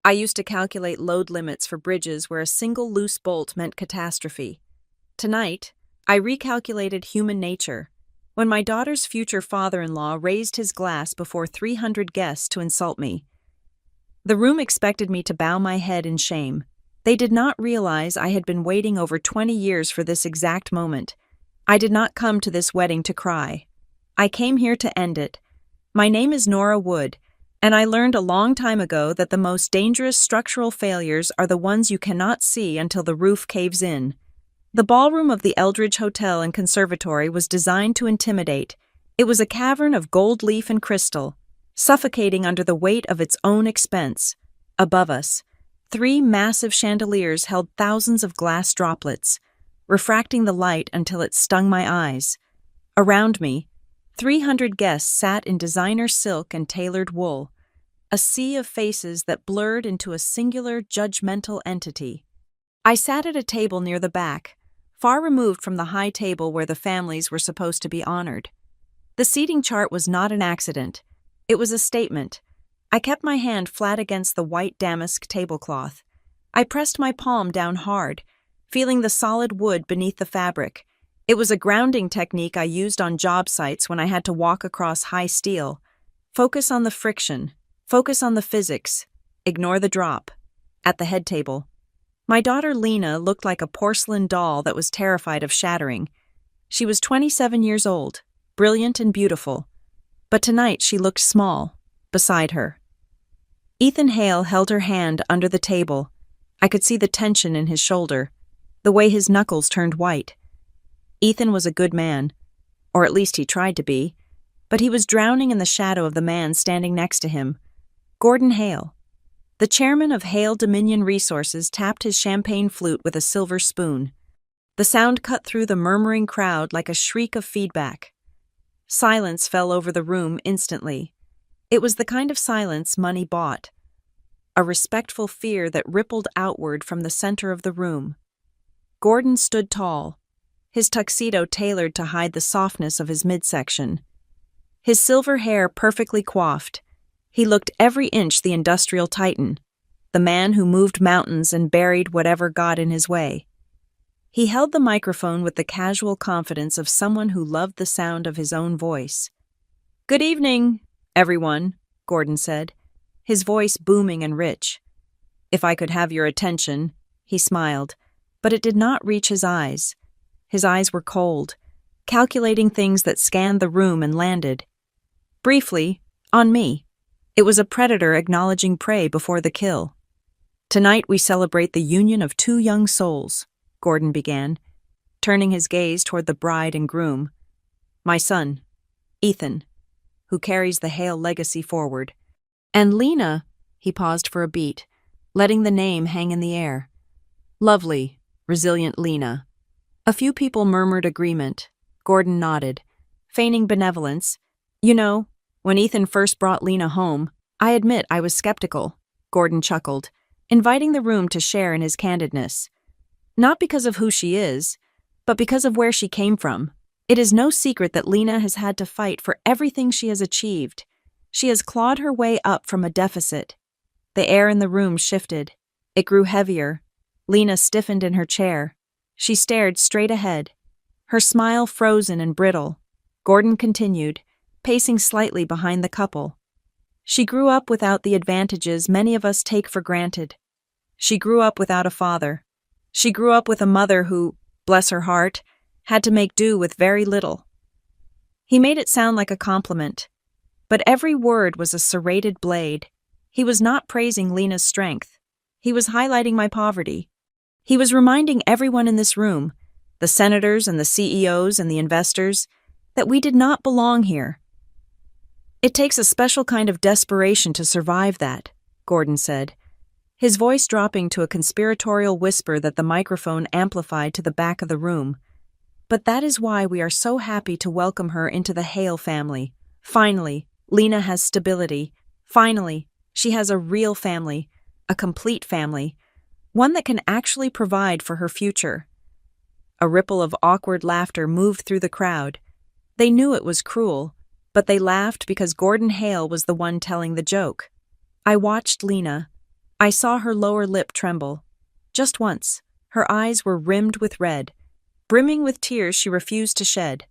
I used to calculate load limits for bridges where a single loose bolt meant catastrophe. Tonight, I recalculated human nature. When my daughter's future father-in-law raised his glass before 300 guests to insult me, the room expected me to bow my head in shame. They did not realize I had been waiting over 20 years for this exact moment. I did not come to this wedding to cry. I came here to end it. My name is Nora Wood, and I learned a long time ago that the most dangerous structural failures are the ones you cannot see until the roof caves in. The ballroom of the Eldridge Hotel and Conservatory was designed to intimidate. It was a cavern of gold leaf and crystal, suffocating under the weight of its own expense. Above us, 3 massive chandeliers held thousands of glass droplets, refracting the light until it stung my eyes. Around me, 300 guests sat in designer silk and tailored wool, a sea of faces that blurred into a singular, judgmental entity. I sat at a table near the back, far removed from the high table where the families were supposed to be honored. The seating chart was not an accident. It was a statement. I kept my hand flat against the white damask tablecloth. I pressed my palm down hard, feeling the solid wood beneath the fabric. It was a grounding technique I used on job sites when I had to walk across high steel. Focus on the friction. Focus on the physics. Ignore the drop. At the head table, my daughter Lena looked like a porcelain doll that was terrified of shattering. She was 27 years old, brilliant and beautiful. But tonight she looked small, beside her. Ethan Hale held her hand under the table. I could see the tension in his shoulder, the way his knuckles turned white. Ethan was a good man, or at least he tried to be, but he was drowning in the shadow of the man standing next to him, Gordon Hale. The chairman of Hale Dominion Resources tapped his champagne flute with a silver spoon. The sound cut through the murmuring crowd like a shriek of feedback. Silence fell over the room instantly. It was the kind of silence money bought. A respectful fear that rippled outward from the center of the room. Gordon stood tall, his tuxedo tailored to hide the softness of his midsection. His silver hair perfectly coiffed. He looked every inch the industrial titan, the man who moved mountains and buried whatever got in his way. He held the microphone with the casual confidence of someone who loved the sound of his own voice. "Good evening, everyone," Gordon said, his voice booming and rich. "If I could have your attention," he smiled, but it did not reach his eyes. His eyes were cold, calculating things that scanned the room and landed. Briefly, on me. It was a predator acknowledging prey before the kill. "Tonight we celebrate the union of 2 young souls," Gordon began, turning his gaze toward the bride and groom. "My son, Ethan, who carries the Hale legacy forward. And Lena," he paused for a beat, letting the name hang in the air. "Lovely, resilient Lena." A few people murmured agreement. Gordon nodded, feigning benevolence. "You know, when Ethan first brought Lena home, I admit I was skeptical," Gordon chuckled, inviting the room to share in his candidness. "Not because of who she is, but because of where she came from. It is no secret that Lena has had to fight for everything she has achieved. She has clawed her way up from a deficit." The air in the room shifted. It grew heavier. Lena stiffened in her chair. She stared straight ahead, her smile frozen and brittle. Gordon continued, pacing slightly behind the couple. "She grew up without the advantages many of us take for granted. She grew up without a father. She grew up with a mother who, bless her heart, had to make do with very little." He made it sound like a compliment, but every word was a serrated blade. He was not praising Lena's strength. He was highlighting my poverty. He was reminding everyone in this room, the senators and the CEOs and the investors, that we did not belong here. "It takes a special kind of desperation to survive that," Gordon said, his voice dropping to a conspiratorial whisper that the microphone amplified to the back of the room. "But that is why we are so happy to welcome her into the Hale family. Finally, Lena has stability. Finally, she has a real family, a complete family, one that can actually provide for her future." A ripple of awkward laughter moved through the crowd. They knew it was cruel, but they laughed because Gordon Hale was the one telling the joke. I watched Lena, I saw her lower lip tremble. Just once. Her eyes were rimmed with red, brimming with tears she refused to shed.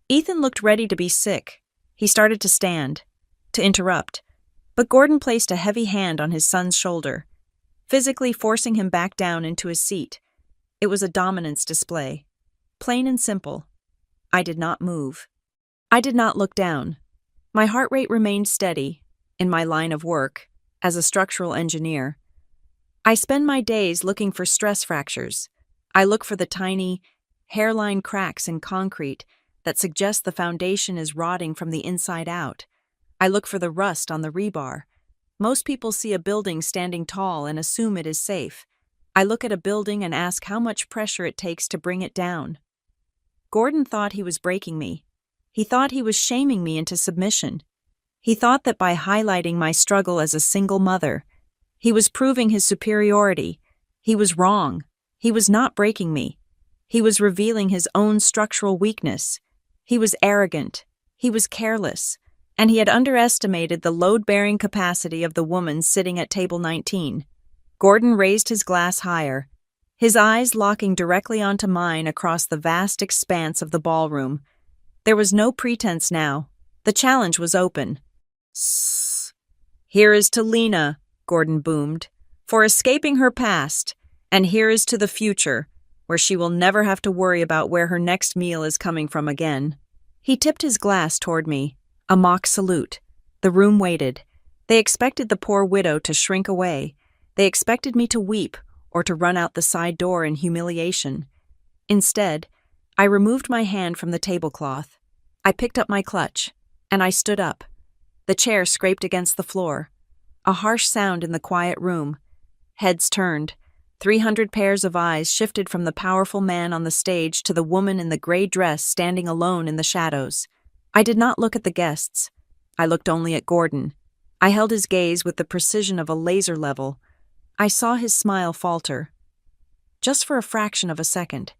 Ethan looked ready to be sick. He started to stand, to interrupt, but Gordon placed a heavy hand on his son's shoulder, physically forcing him back down into his seat. It was a dominance display. Plain and simple. I did not move. I did not look down. My heart rate remained steady, in my line of work, as a structural engineer. I spend my days looking for stress fractures. I look for the tiny, hairline cracks in concrete that suggest the foundation is rotting from the inside out. I look for the rust on the rebar. Most people see a building standing tall and assume it is safe. I look at a building and ask how much pressure it takes to bring it down. Gordon thought he was breaking me. He thought he was shaming me into submission. He thought that by highlighting my struggle as a single mother, he was proving his superiority. He was wrong. He was not breaking me. He was revealing his own structural weakness. He was arrogant. He was careless. And he had underestimated the load-bearing capacity of the woman sitting at table 19. Gordon raised his glass higher, his eyes locking directly onto mine across the vast expanse of the ballroom. There was no pretense now. The challenge was open. "Sss. Here is to Lena," Gordon boomed, "for escaping her past, and here is to the future, where she will never have to worry about where her next meal is coming from again." He tipped his glass toward me, a mock salute. The room waited. They expected the poor widow to shrink away. They expected me to weep or to run out the side door in humiliation. Instead, I removed my hand from the tablecloth. I picked up my clutch, and I stood up. The chair scraped against the floor. A harsh sound in the quiet room. Heads turned. 300 pairs of eyes shifted from the powerful man on the stage to the woman in the gray dress standing alone in the shadows. I did not look at the guests. I looked only at Gordon. I held his gaze with the precision of a laser level. I saw his smile falter. Just for a fraction of a second.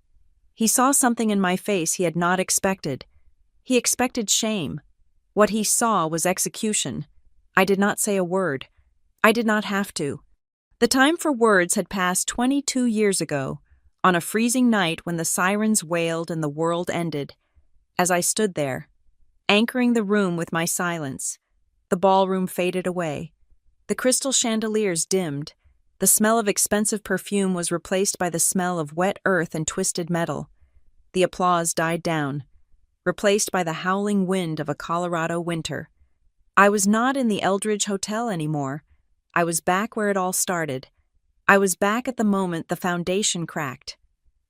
He saw something in my face he had not expected. He expected shame. What he saw was execution. I did not say a word. I did not have to. The time for words had passed 22 years ago, on a freezing night when the sirens wailed and the world ended. As I stood there, anchoring the room with my silence, the ballroom faded away. The crystal chandeliers dimmed. The smell of expensive perfume was replaced by the smell of wet earth and twisted metal. The applause died down, replaced by the howling wind of a Colorado winter. I was not in the Eldridge Hotel anymore. I was back where it all started. I was back at the moment the foundation cracked.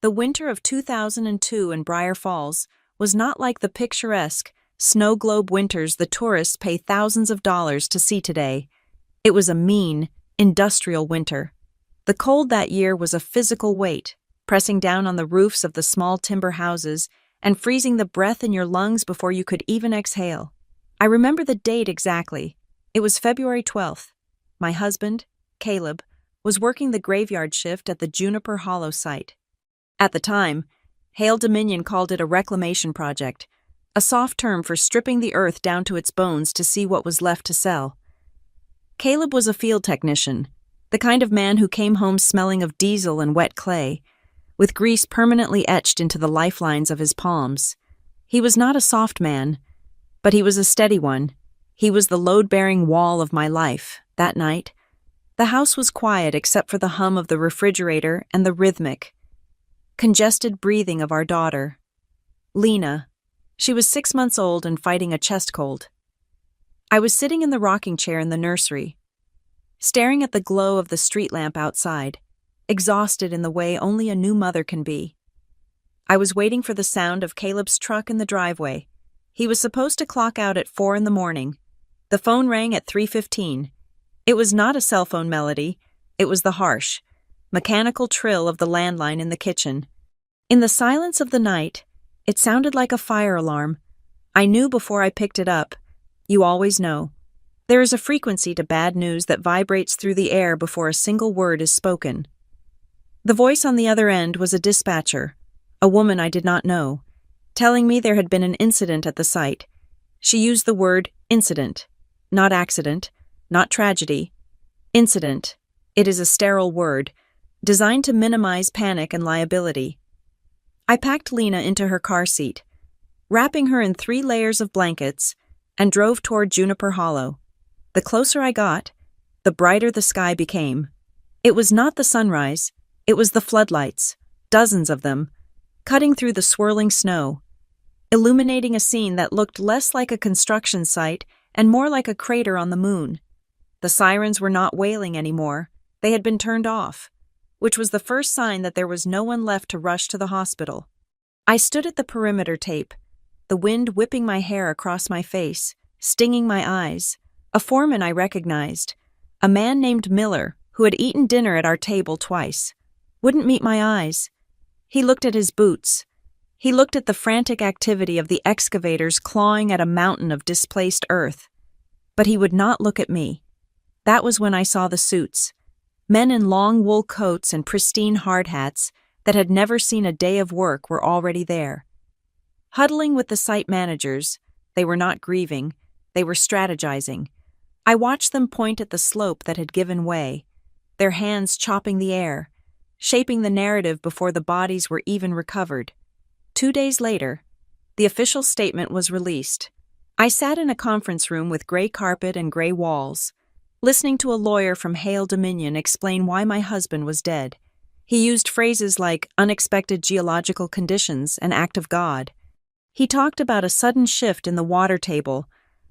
The winter of 2002 in Briar Falls was not like the picturesque, snow globe winters the tourists pay thousands of dollars to see today. It was a mean, industrial winter. The cold that year was a physical weight, pressing down on the roofs of the small timber houses and freezing the breath in your lungs before you could even exhale. I remember the date exactly. It was February 12th. My husband, Caleb, was working the graveyard shift at the Juniper Hollow site. At the time, Hale Dominion called it a reclamation project, a soft term for stripping the earth down to its bones to see what was left to sell. Caleb was a field technician, the kind of man who came home smelling of diesel and wet clay, with grease permanently etched into the lifelines of his palms. He was not a soft man, but he was a steady one. He was the load-bearing wall of my life. That night, the house was quiet except for the hum of the refrigerator and the rhythmic, congested breathing of our daughter, Lena. She was 6 months old and fighting a chest cold. I was sitting in the rocking chair in the nursery, staring at the glow of the street lamp outside, exhausted in the way only a new mother can be. I was waiting for the sound of Caleb's truck in the driveway. He was supposed to clock out at 4 a.m. The phone rang at 3:15. It was not a cell phone melody. It was the harsh, mechanical trill of the landline in the kitchen. In the silence of the night, it sounded like a fire alarm. I knew before I picked it up. You always know. There is a frequency to bad news that vibrates through the air before a single word is spoken. The voice on the other end was a dispatcher, a woman I did not know, telling me there had been an incident at the site. She used the word incident, not accident, not tragedy. Incident. It is a sterile word, designed to minimize panic and liability. I packed Lena into her car seat, wrapping her in 3 layers of blankets, and drove toward Juniper Hollow. The closer I got, the brighter the sky became. It was not the sunrise, it was the floodlights, dozens of them, cutting through the swirling snow, illuminating a scene that looked less like a construction site and more like a crater on the moon. The sirens were not wailing anymore, they had been turned off, which was the first sign that there was no one left to rush to the hospital. I stood at the perimeter tape, the wind whipping my hair across my face, stinging my eyes. A foreman I recognized, a man named Miller, who had eaten dinner at our table twice, wouldn't meet my eyes. He looked at his boots. He looked at the frantic activity of the excavators clawing at a mountain of displaced earth. But he would not look at me. That was when I saw the suits. Men in long wool coats and pristine hard hats that had never seen a day of work were already there. Huddling with the site managers, they were not grieving, they were strategizing. I watched them point at the slope that had given way, their hands chopping the air, shaping the narrative before the bodies were even recovered. 2 days later, the official statement was released. I sat in a conference room with gray carpet and gray walls, listening to a lawyer from Hale Dominion explain why my husband was dead. He used phrases like unexpected geological conditions and act of God. He talked about a sudden shift in the water table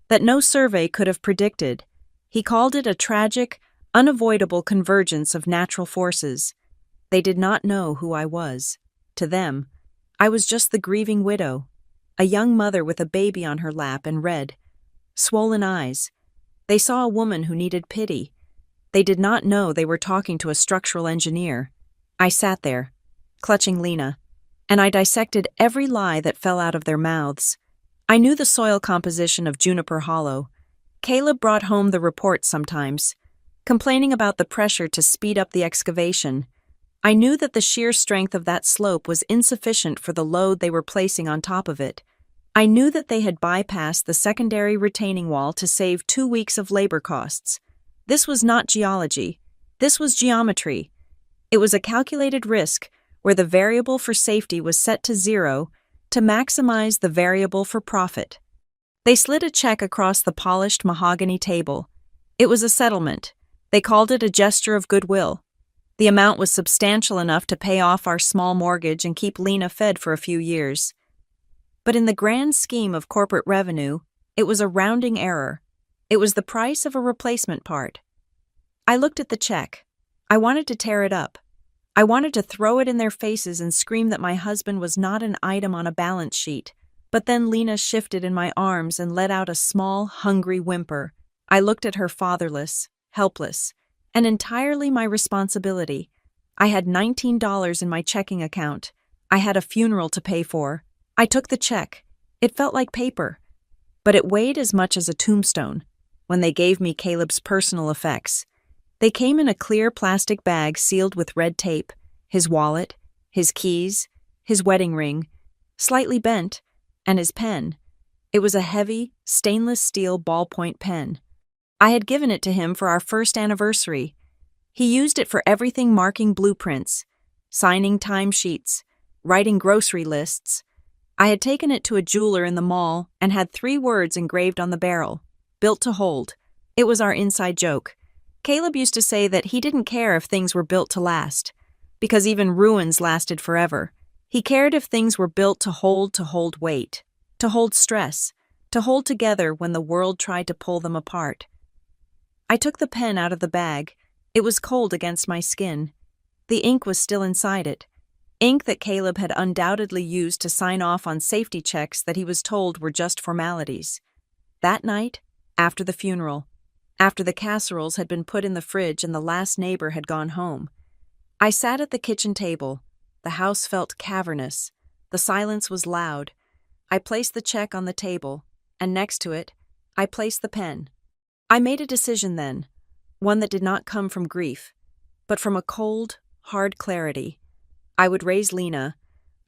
that no survey could have predicted. He called it a tragic, unavoidable convergence of natural forces. They did not know who I was. To them, I was just the grieving widow, a young mother with a baby on her lap and red, swollen eyes. They saw a woman who needed pity. They did not know they were talking to a structural engineer. I sat there, clutching Lena, and I dissected every lie that fell out of their mouths. I knew the soil composition of Juniper Hollow. Caleb brought home the report sometimes, complaining about the pressure to speed up the excavation. I knew that the sheer strength of that slope was insufficient for the load they were placing on top of it. I knew that they had bypassed the secondary retaining wall to save 2 weeks of labor costs. This was not geology. This was geometry. It was a calculated risk where the variable for safety was set to 0 to maximize the variable for profit. They slid a check across the polished mahogany table. It was a settlement. They called it a gesture of goodwill. The amount was substantial enough to pay off our small mortgage and keep Lena fed for a few years. But in the grand scheme of corporate revenue, it was a rounding error. It was the price of a replacement part. I looked at the check. I wanted to tear it up. I wanted to throw it in their faces and scream that my husband was not an item on a balance sheet. But then Lena shifted in my arms and let out a small, hungry whimper. I looked at her fatherless, helpless, and entirely my responsibility. I had $19 in my checking account. I had a funeral to pay for. I took the check. It felt like paper, but it weighed as much as a tombstone. When they gave me Caleb's personal effects, they came in a clear plastic bag sealed with red tape, his wallet, his keys, his wedding ring, slightly bent, and his pen. It was a heavy, stainless steel ballpoint pen. I had given it to him for our first anniversary. He used it for everything: marking blueprints, signing timesheets, writing grocery lists. I had taken it to a jeweler in the mall and had 3 words engraved on the barrel: built to hold. It was our inside joke. Caleb used to say that he didn't care if things were built to last, because even ruins lasted forever. He cared if things were built to hold weight, to hold stress, to hold together when the world tried to pull them apart. I took the pen out of the bag. It was cold against my skin. The ink was still inside it. Ink that Caleb had undoubtedly used to sign off on safety checks that he was told were just formalities. That night, after the funeral, after the casseroles had been put in the fridge and the last neighbor had gone home, I sat at the kitchen table. The house felt cavernous. The silence was loud. I placed the check on the table, and next to it, I placed the pen. I made a decision then, one that did not come from grief, but from a cold, hard clarity. I would raise Lena.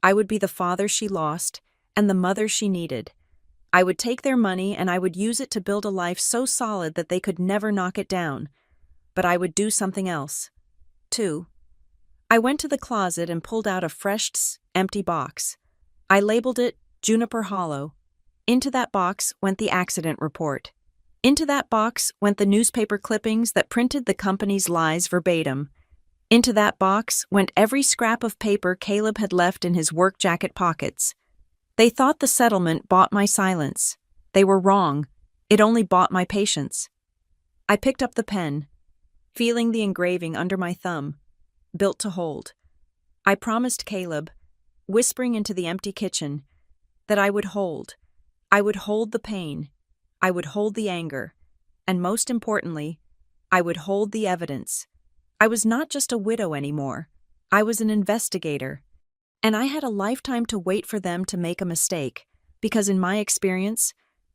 I would be the father she lost and the mother she needed. I would take their money and I would use it to build a life so solid that they could never knock it down. but I would do something else. 2. I went to the closet and pulled out a fresh, empty box. I labeled it Juniper Hollow. Into that box went the accident report. Into that box went the newspaper clippings that printed the company's lies verbatim. Into that box went every scrap of paper Caleb had left in his work jacket pockets. They thought the settlement bought my silence. They were wrong. It only bought my patience. I picked up the pen, feeling the engraving under my thumb, built to hold. I promised Caleb, whispering into the empty kitchen, that I would hold. I would hold the pain. I would hold the anger. And most importantly, I would hold the evidence. I was not just a widow anymore. I was an investigator. And I had a lifetime to wait for them to make a mistake, because in my experience,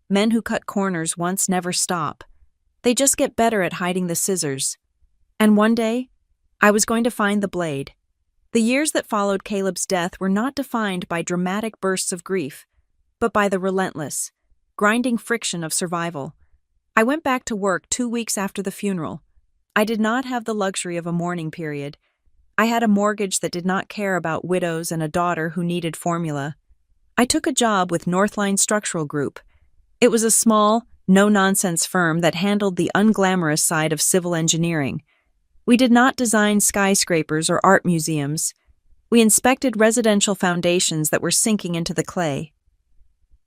men who cut corners once never stop. They just get better at hiding the scissors. And one day, I was going to find the blade. The years that followed Caleb's death were not defined by dramatic bursts of grief, but by the relentless, grinding friction of survival. I went back to work 2 weeks after the funeral. I did not have the luxury of a mourning period. I had a mortgage that did not care about widows and a daughter who needed formula. I took a job with Northline Structural Group. It was a small, no-nonsense firm that handled the unglamorous side of civil engineering. We did not design skyscrapers or art museums. We inspected residential foundations that were sinking into the clay.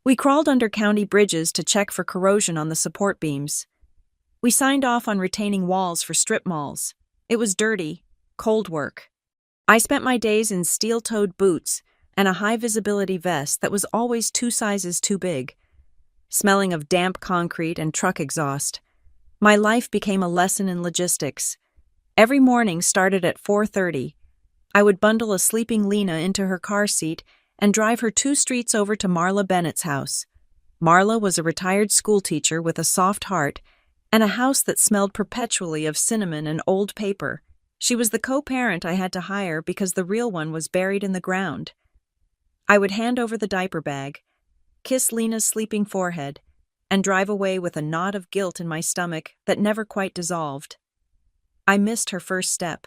We crawled under county bridges to check for corrosion on the support beams. We signed off on retaining walls for strip malls. It was dirty, cold work. I spent my days in steel-toed boots and a high-visibility vest that was always 2 sizes too big, smelling of damp concrete and truck exhaust. My life became a lesson in logistics. Every morning started at 4:30. I would bundle a sleeping Lena into her car seat and drive her 2 streets over to Marla Bennett's house. Marla was a retired schoolteacher with a soft heart and a house that smelled perpetually of cinnamon and old paper. She was the co-parent I had to hire because the real one was buried in the ground. I would hand over the diaper bag, kiss Lena's sleeping forehead, and drive away with a knot of guilt in my stomach that never quite dissolved. I missed her first step.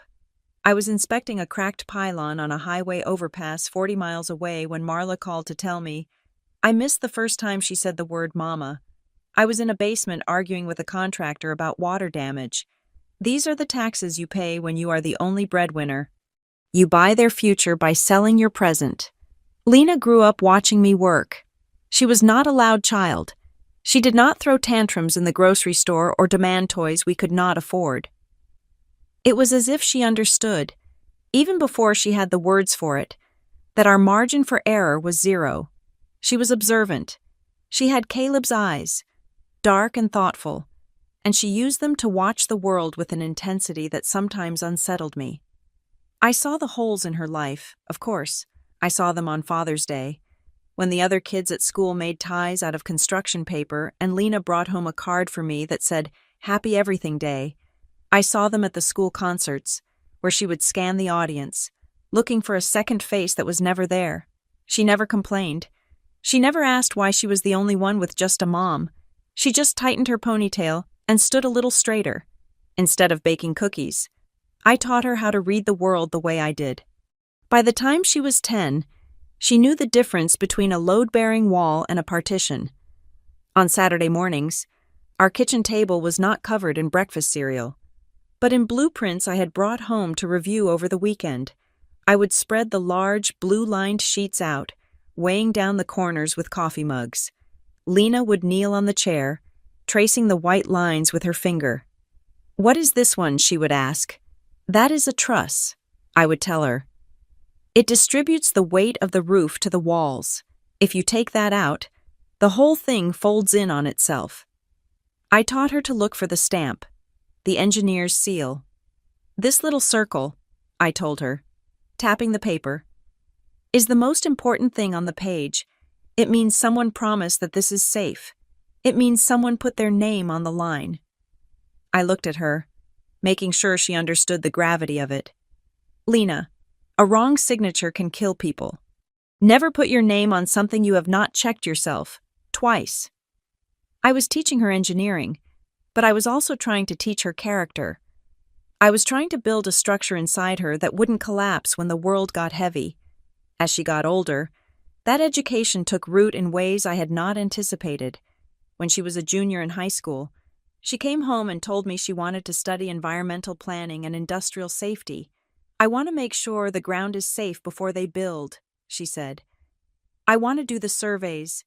I was inspecting a cracked pylon on a highway overpass 40 miles away when Marla called to tell me. I missed the first time she said the word mama. I was in a basement arguing with a contractor about water damage. These are the taxes you pay when you are the only breadwinner. You buy their future by selling your present. Lena grew up watching me work. She was not a loud child. She did not throw tantrums in the grocery store or demand toys we could not afford. It was as if she understood, even before she had the words for it, that our margin for error was 0. She was observant. She had Caleb's eyes, dark and thoughtful, and she used them to watch the world with an intensity that sometimes unsettled me. I saw the holes in her life, of course. I saw them on Father's Day, when the other kids at school made ties out of construction paper and Lena brought home a card for me that said, "Happy Everything Day." I saw them at the school concerts, where she would scan the audience, looking for a second face that was never there. She never complained. She never asked why she was the only one with just a mom. She just tightened her ponytail and stood a little straighter. Instead of baking cookies, I taught her how to read the world the way I did. By the time she was 10, she knew the difference between a load-bearing wall and a partition. On Saturday mornings, our kitchen table was not covered in breakfast cereal, but in blueprints I had brought home to review over the weekend. I would spread the large, blue-lined sheets out, weighing down the corners with coffee mugs. Lena would kneel on the chair, tracing the white lines with her finger. "What is this one?" she would ask. "That is a truss," I would tell her. "It distributes the weight of the roof to the walls. If you take that out, the whole thing folds in on itself." I taught her to look for the stamp, the engineer's seal. "This little circle," I told her, tapping the paper, "is the most important thing on the page. It means someone promised that this is safe. It means someone put their name on the line." I looked at her, making sure she understood the gravity of it. "Lena, a wrong signature can kill people. Never put your name on something you have not checked yourself, twice." I was teaching her engineering, but I was also trying to teach her character. I was trying to build a structure inside her that wouldn't collapse when the world got heavy. As she got older, that education took root in ways I had not anticipated. When she was a junior in high school, she came home and told me she wanted to study environmental planning and industrial safety. "I want to make sure the ground is safe before they build," she said. "I want to do the surveys.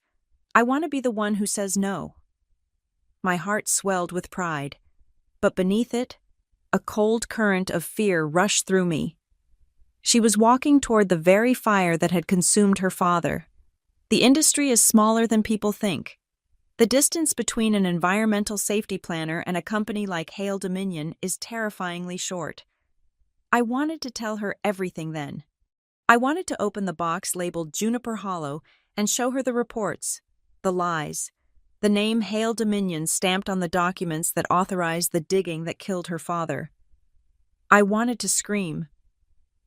I want to be the one who says no." My heart swelled with pride, but beneath it, a cold current of fear rushed through me. She was walking toward the very fire that had consumed her father. The industry is smaller than people think. The distance between an environmental safety planner and a company like Hale Dominion is terrifyingly short. I wanted to tell her everything then. I wanted to open the box labeled Juniper Hollow and show her the reports, the lies, the name Hale Dominion stamped on the documents that authorized the digging that killed her father. I wanted to scream,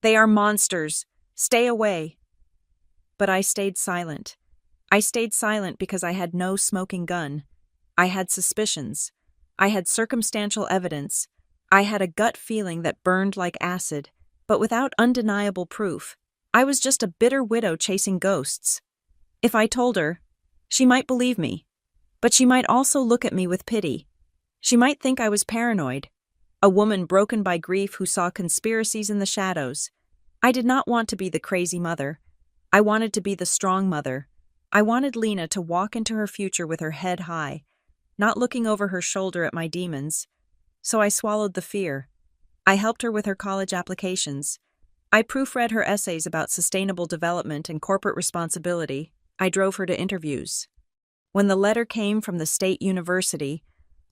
"They are monsters! Stay away!" But I stayed silent. I stayed silent because I had no smoking gun. I had suspicions. I had circumstantial evidence. I had a gut feeling that burned like acid, but without undeniable proof. I was just a bitter widow chasing ghosts. If I told her, she might believe me, but she might also look at me with pity. She might think I was paranoid, a woman broken by grief who saw conspiracies in the shadows. I did not want to be the crazy mother. I wanted to be the strong mother. I wanted Lena to walk into her future with her head high, not looking over her shoulder at my demons. So I swallowed the fear. I helped her with her college applications. I proofread her essays about sustainable development and corporate responsibility. I drove her to interviews. When the letter came from the state university,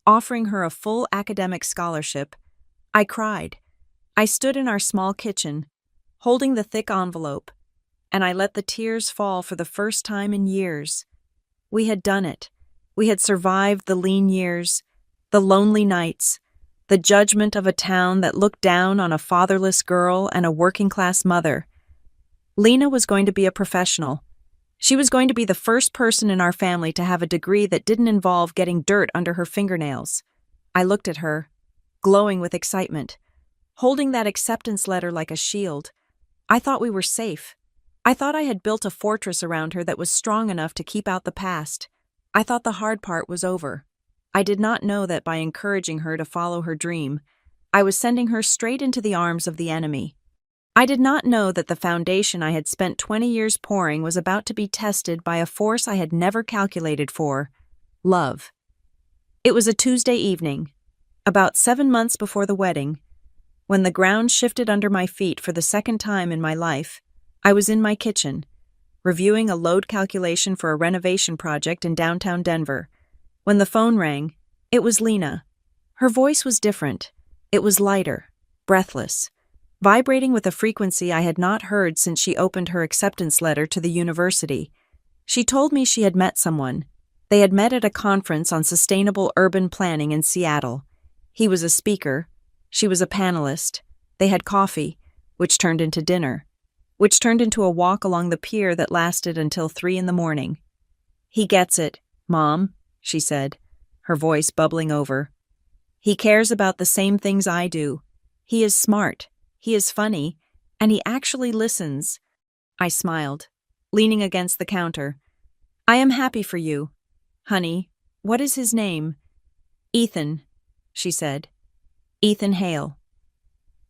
offering her a full academic scholarship, I cried. I stood in our small kitchen, holding the thick envelope, and I let the tears fall for the first time in years. We had done it. We had survived the lean years, the lonely nights, the judgment of a town that looked down on a fatherless girl and a working-class mother. Lena was going to be a professional. She was going to be the first person in our family to have a degree that didn't involve getting dirt under her fingernails. I looked at her, glowing with excitement, holding that acceptance letter like a shield. I thought we were safe. I thought I had built a fortress around her that was strong enough to keep out the past. I thought the hard part was over. I did not know that by encouraging her to follow her dream, I was sending her straight into the arms of the enemy. I did not know that the foundation I had spent 20 years pouring was about to be tested by a force I had never calculated for: love. It was a Tuesday evening, about 7 months before the wedding. When the ground shifted under my feet for the second time in my life, I was in my kitchen, reviewing a load calculation for a renovation project in downtown Denver. When the phone rang, it was Lena. Her voice was different. It was lighter, breathless, vibrating with a frequency I had not heard since she opened her acceptance letter to the university. She told me she had met someone. They had met at a conference on sustainable urban planning in Seattle. He was a speaker. She was a panelist. They had coffee, which turned into dinner, which turned into a walk along the pier that lasted until 3 a.m. "He gets it, Mom," she said, her voice bubbling over. "He cares about the same things I do. He is smart, he is funny, and he actually listens." I smiled, leaning against the counter. "I am happy for you. Honey, what is his name?" "Ethan," she said. "Ethan Hale."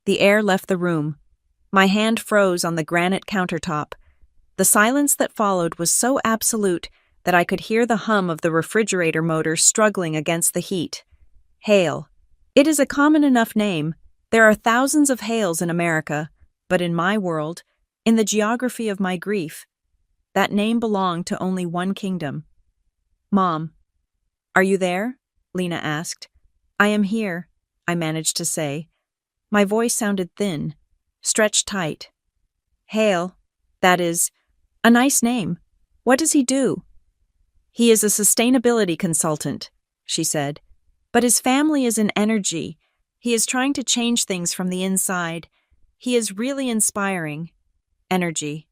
The air left the room. My hand froze on the granite countertop. The silence that followed was so absolute that I could hear the hum of the refrigerator motor struggling against the heat. Hale. It is a common enough name. There are thousands of Hales in America, but in my world, in the geography of my grief, that name belonged to only one kingdom. "Mom, are you there?" Lena asked. "I am here," I managed to say. My voice sounded thin, stretched tight. "Hale, that is a nice name. What does he do?" "He is a sustainability consultant," she said. "But his family is in energy. He is trying to change things from the inside. He is really inspiring." Energy.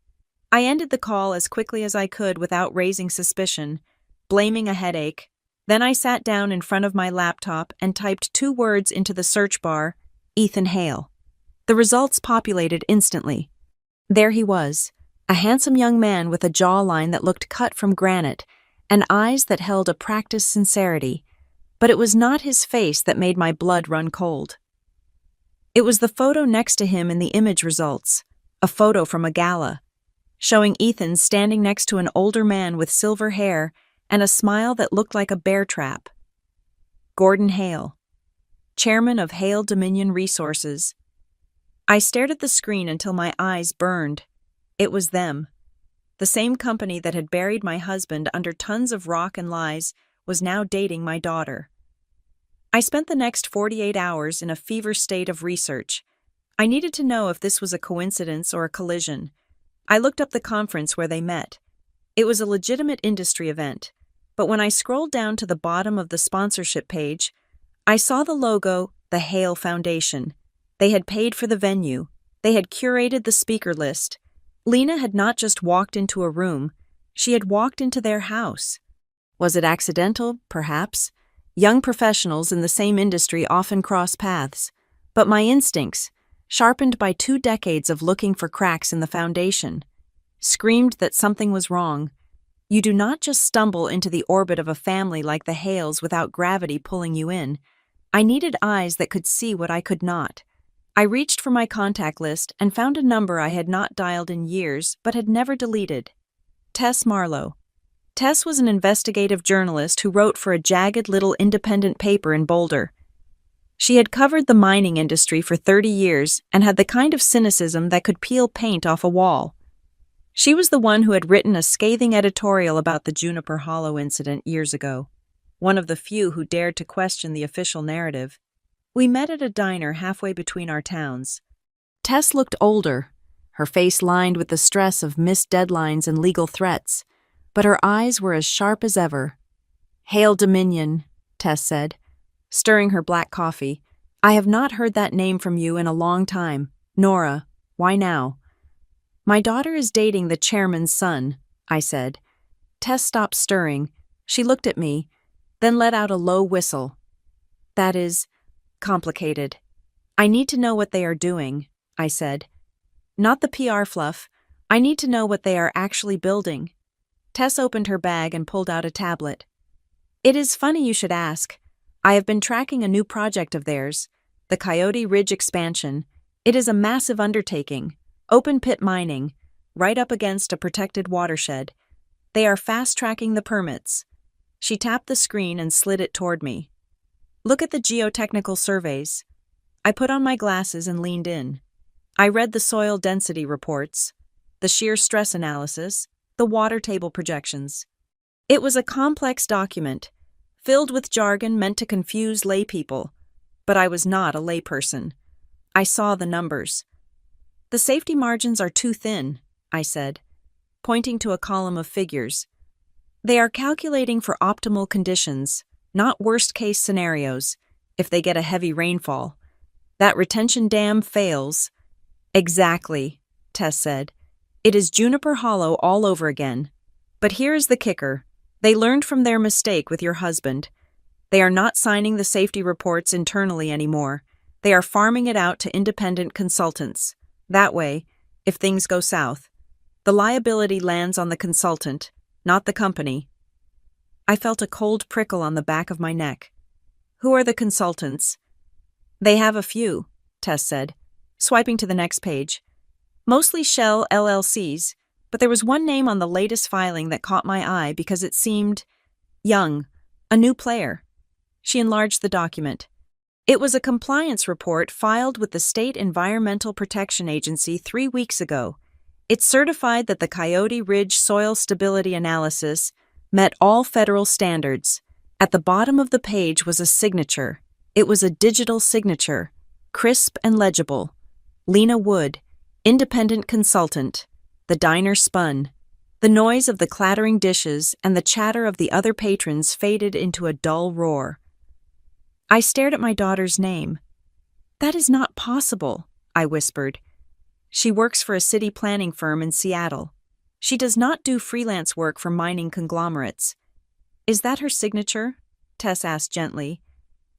I ended the call as quickly as I could without raising suspicion, blaming a headache. Then I sat down in front of my laptop and typed 2 words into the search bar: Ethan Hale. The results populated instantly. There he was, a handsome young man with a jawline that looked cut from granite and eyes that held a practiced sincerity, but it was not his face that made my blood run cold. It was the photo next to him in the image results, a photo from a gala, showing Ethan standing next to an older man with silver hair and a smile that looked like a bear trap. Gordon Hale, chairman of Hale Dominion Resources. I stared at the screen until my eyes burned. It was them. The same company that had buried my husband under tons of rock and lies was now dating my daughter. I spent the next 48 hours in a fever state of research. I needed to know if this was a coincidence or a collision. I looked up the conference where they met. It was a legitimate industry event, but when I scrolled down to the bottom of the sponsorship page, I saw the logo, the Hale Foundation. They had paid for the venue. They had curated the speaker list. Lena had not just walked into a room, she had walked into their house. Was it accidental, perhaps? Young professionals in the same industry often cross paths, but my instincts, sharpened by 2 decades of looking for cracks in the foundation, screamed that something was wrong. You do not just stumble into the orbit of a family like the Hales without gravity pulling you in. I needed eyes that could see what I could not. I reached for my contact list and found a number I had not dialed in years but had never deleted. Tess Marlowe. Tess was an investigative journalist who wrote for a jagged little independent paper in Boulder. She had covered the mining industry for 30 years and had the kind of cynicism that could peel paint off a wall. She was the one who had written a scathing editorial about the Juniper Hollow incident years ago, one of the few who dared to question the official narrative. We met at a diner halfway between our towns. Tess looked older, her face lined with the stress of missed deadlines and legal threats, but her eyes were as sharp as ever. "Hale Dominion," Tess said, stirring her black coffee. "I have not heard that name from you in a long time. Nora, why now?" "My daughter is dating the chairman's son," I said. Tess stopped stirring. She looked at me, then let out a low whistle. "That is complicated. I need to know what they are doing," I said. "Not the PR fluff. I need to know what they are actually building." Tess opened her bag and pulled out a tablet. "It is funny you should ask. I have been tracking a new project of theirs, the Coyote Ridge expansion. It is a massive undertaking, open-pit mining, right up against a protected watershed. They are fast-tracking the permits." She tapped the screen and slid it toward me. "Look at the geotechnical surveys." I put on my glasses and leaned in. I read the soil density reports, the shear stress analysis, the water table projections. It was a complex document, filled with jargon meant to confuse laypeople, but I was not a layperson. I saw the numbers. "The safety margins are too thin," I said, pointing to a column of figures. "They are calculating for optimal conditions, not worst-case scenarios, if they get a heavy rainfall. That retention dam fails." "Exactly," Tess said. "It is Juniper Hollow all over again. But here is the kicker. They learned from their mistake with your husband. They are not signing the safety reports internally anymore. They are farming it out to independent consultants. That way, if things go south, the liability lands on the consultant, not the company." I felt a cold prickle on the back of my neck. "Who are the consultants?" "They have a few," Tess said, swiping to the next page. "Mostly Shell LLCs, but there was one name on the latest filing that caught my eye because it seemed young, a new player." She enlarged the document. "It was a compliance report filed with the State Environmental Protection Agency 3 weeks ago. It certified that the Coyote Ridge soil stability analysis met all federal standards. At the bottom of the page was a signature. It was a digital signature, crisp and legible. Lena Wood, independent consultant. The diner spun. The noise of the clattering dishes and the chatter of the other patrons faded into a dull roar. I stared at my daughter's name. "That is not possible," I whispered. "She works for a city planning firm in Seattle. She does not do freelance work for mining conglomerates." "Is that her signature?" Tess asked gently.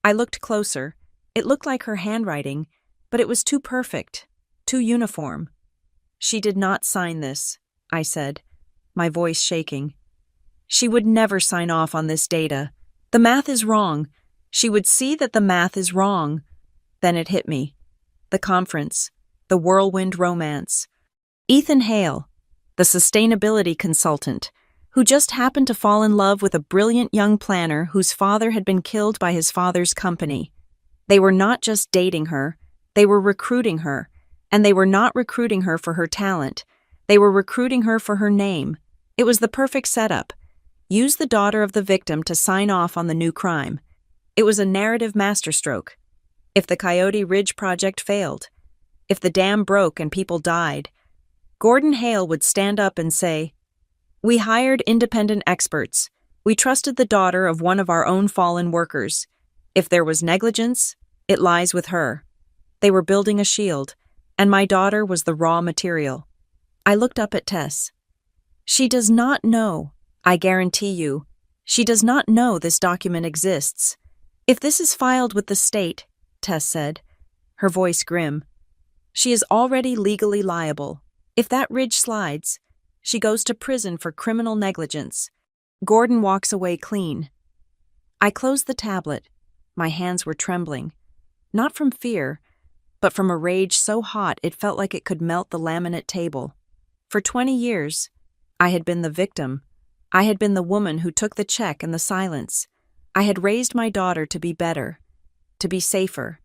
I looked closer. It looked like her handwriting, but it was too perfect, too uniform. She did not sign this, I said, my voice shaking. She would never sign off on this data. The math is wrong. She would see that the math is wrong. Then it hit me. The conference, the whirlwind romance. Ethan Hale, the sustainability consultant, who just happened to fall in love with a brilliant young planner whose father had been killed by his father's company. They were not just dating her, they were recruiting her, and they were not recruiting her for her talent. They were recruiting her for her name. It was the perfect setup. Use the daughter of the victim to sign off on the new crime. It was a narrative masterstroke. If the Coyote Ridge project failed, if the dam broke and people died, Gordon Hale would stand up and say, "We hired independent experts. We trusted the daughter of one of our own fallen workers. If there was negligence, it lies with her." They were building a shield, and my daughter was the raw material. I looked up at Tess. She does not know, I guarantee you, she does not know this document exists. If this is filed with the state, Tess said, her voice grim, she is already legally liable. If that ridge slides, she goes to prison for criminal negligence. Gordon walks away clean. I closed the tablet. My hands were trembling. Not from fear, but from a rage so hot it felt like it could melt the laminate table. For 20 years, I had been the victim. I had been the woman who took the check and the silence. I had raised my daughter to be better, to be safer,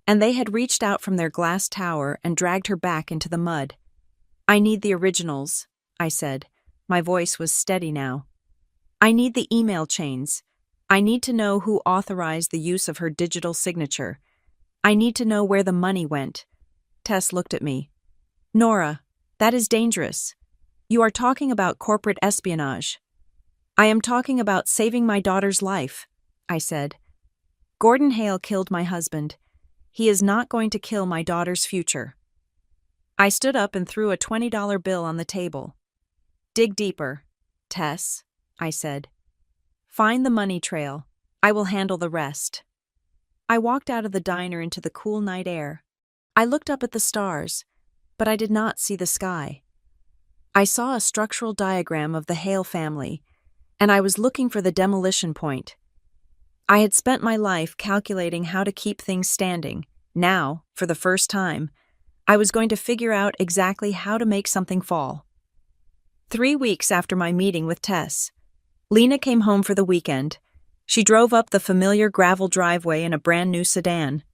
and they had reached out from their glass tower and dragged her back into the mud. "I need the originals," I said. My voice was steady now. "I need the email chains. I need to know who authorized the use of her digital signature. I need to know where the money went." Tess looked at me. "Nora, that is dangerous. You are talking about corporate espionage." "I am talking about saving my daughter's life," I said. "Gordon Hale killed my husband. He is not going to kill my daughter's future." I stood up and threw a $20 bill on the table. "Dig deeper, Tess," I said. "Find the money trail. I will handle the rest." I walked out of the diner into the cool night air. I looked up at the stars, but I did not see the sky. I saw a structural diagram of the Hale family, and I was looking for the demolition point. I had spent my life calculating how to keep things standing. Now, for the first time, I was going to figure out exactly how to make something fall. 3 weeks after my meeting with Tess, Lena came home for the weekend. She drove up the familiar gravel driveway in a brand new sedan.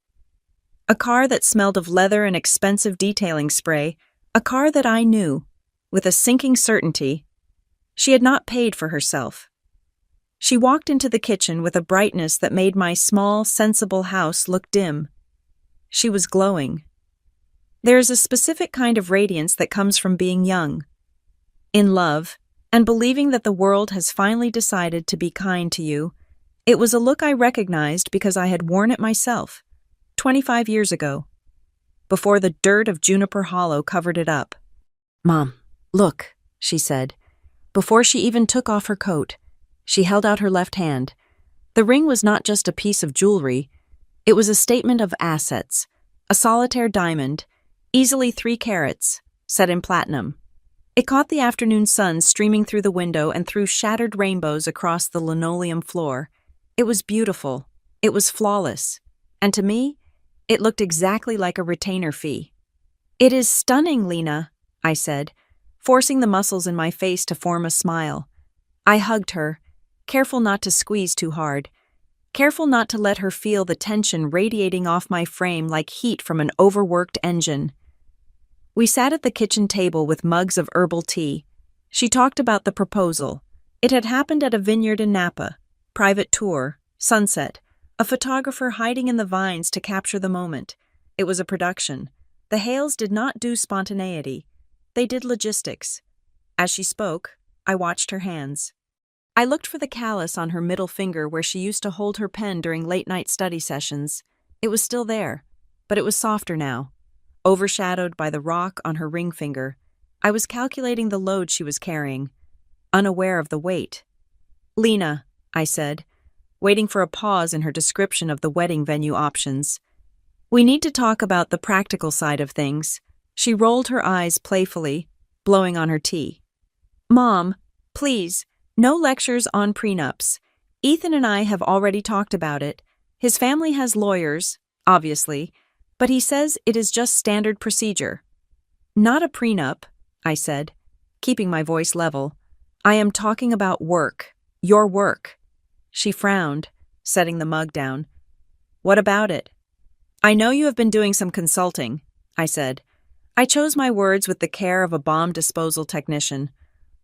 A car that smelled of leather and expensive detailing spray, a car that I knew, with a sinking certainty, she had not paid for herself. She walked into the kitchen with a brightness that made my small, sensible house look dim. She was glowing. There is a specific kind of radiance that comes from being young, in love, and believing that the world has finally decided to be kind to you. It was a look I recognized because I had worn it myself, 25 years ago, before the dirt of Juniper Hollow covered it up. "Mom, look," she said. Before she even took off her coat, she held out her left hand. The ring was not just a piece of jewelry. It was a statement of assets, a solitaire diamond, easily 3 carats, set in platinum. It caught the afternoon sun streaming through the window and threw shattered rainbows across the linoleum floor. It was beautiful. It was flawless. And to me, it looked exactly like a retainer fee. "It is stunning, Lena," I said, forcing the muscles in my face to form a smile. I hugged her, careful not to squeeze too hard, careful not to let her feel the tension radiating off my frame like heat from an overworked engine. We sat at the kitchen table with mugs of herbal tea. She talked about the proposal. It had happened at a vineyard in Napa. Private tour, sunset, a photographer hiding in the vines to capture the moment. It was a production. The Hales did not do spontaneity. They did logistics. As she spoke, I watched her hands. I looked for the callus on her middle finger where she used to hold her pen during late-night study sessions. It was still there, but it was softer now, overshadowed by the rock on her ring finger. I was calculating the load she was carrying, unaware of the weight. "Lena," I said, waiting for a pause in her description of the wedding venue options. We need to talk about the practical side of things. She rolled her eyes playfully, blowing on her tea. Mom, please, no lectures on prenups. Ethan and I have already talked about it. His family has lawyers, obviously, but he says it is just standard procedure. Not a prenup, I said, keeping my voice level. I am talking about work, your work. She frowned, setting the mug down. What about it? I know you have been doing some consulting, I said. I chose my words with the care of a bomb disposal technician.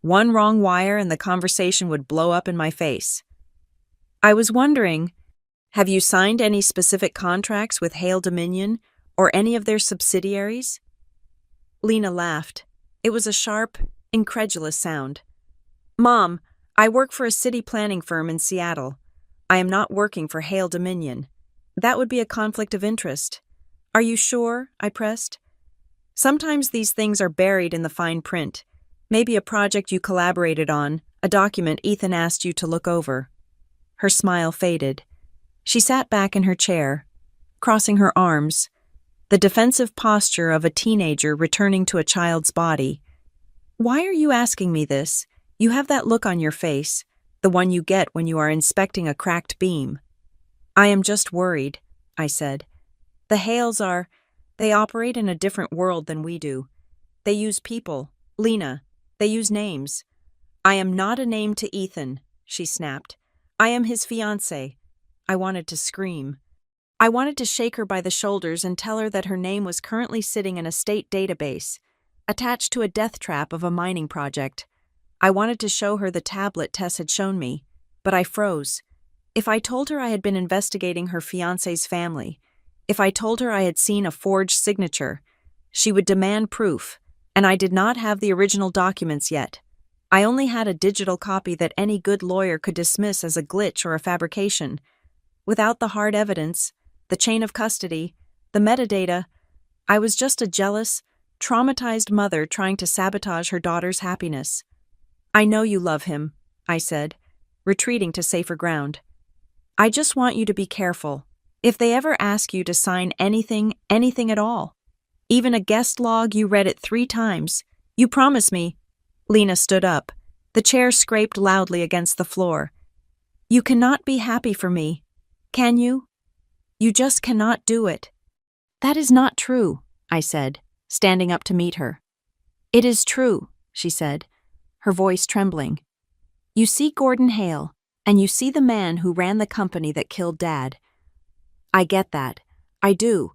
One wrong wire and the conversation would blow up in my face. I was wondering, have you signed any specific contracts with Hale Dominion or any of their subsidiaries? Lena laughed. It was a sharp, incredulous sound. Mom, I work for a city planning firm in Seattle. I am not working for Hale Dominion. That would be a conflict of interest. Are you sure? I pressed. Sometimes these things are buried in the fine print. Maybe a project you collaborated on, a document Ethan asked you to look over. Her smile faded. She sat back in her chair, crossing her arms, the defensive posture of a teenager returning to a child's body. Why are you asking me this? You have that look on your face, the one you get when you are inspecting a cracked beam. I am just worried, I said. The Hales they operate in a different world than we do. They use people, Lena, they use names. I am not a name to Ethan, she snapped. I am his fiancée. I wanted to scream. I wanted to shake her by the shoulders and tell her that her name was currently sitting in a state database, attached to a death trap of a mining project. I wanted to show her the tablet Tess had shown me, but I froze. If I told her I had been investigating her fiancé's family, if I told her I had seen a forged signature, she would demand proof, and I did not have the original documents yet. I only had a digital copy that any good lawyer could dismiss as a glitch or a fabrication. Without the hard evidence, the chain of custody, the metadata, I was just a jealous, traumatized mother trying to sabotage her daughter's happiness. I know you love him, I said, retreating to safer ground. I just want you to be careful. If they ever ask you to sign anything at all, even a guest log you read it 3 times, you promise me. Lena stood up. The chair scraped loudly against the floor. You cannot be happy for me, can you? You just cannot do it. That is not true, I said, standing up to meet her. It is true, she said, her voice trembling. You see Gordon Hale, and you see the man who ran the company that killed Dad. I get that. I do.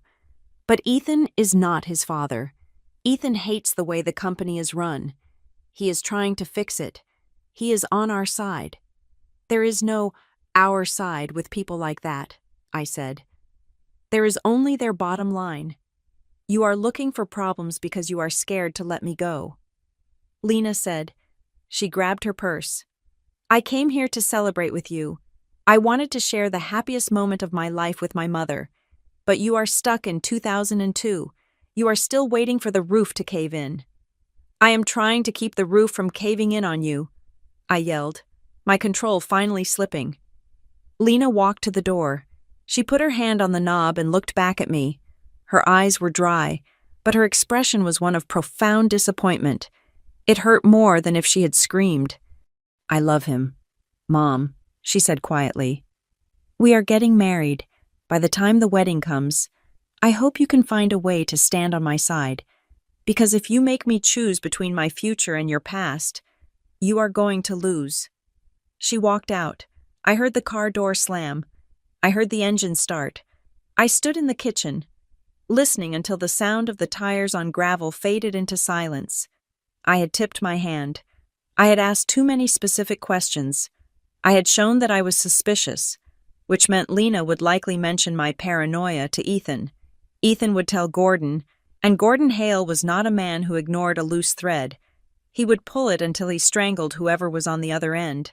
But Ethan is not his father. Ethan hates the way the company is run. He is trying to fix it. He is on our side. There is no our side with people like that, I said. There is only their bottom line. You are looking for problems because you are scared to let me go. Lena said. She grabbed her purse. I came here to celebrate with you. I wanted to share the happiest moment of my life with my mother. But you are stuck in 2002. You are still waiting for the roof to cave in. I am trying to keep the roof from caving in on you, I yelled, my control finally slipping. Lena walked to the door. She put her hand on the knob and looked back at me. Her eyes were dry, but her expression was one of profound disappointment. It hurt more than if she had screamed. I love him, Mom, she said quietly. We are getting married. By the time the wedding comes, I hope you can find a way to stand on my side, because if you make me choose between my future and your past, you are going to lose. She walked out. I heard the car door slam. I heard the engine start. I stood in the kitchen, listening until the sound of the tires on gravel faded into silence. I had tipped my hand. I had asked too many specific questions. I had shown that I was suspicious, which meant Lena would likely mention my paranoia to Ethan. Ethan would tell Gordon, and Gordon Hale was not a man who ignored a loose thread. He would pull it until he strangled whoever was on the other end.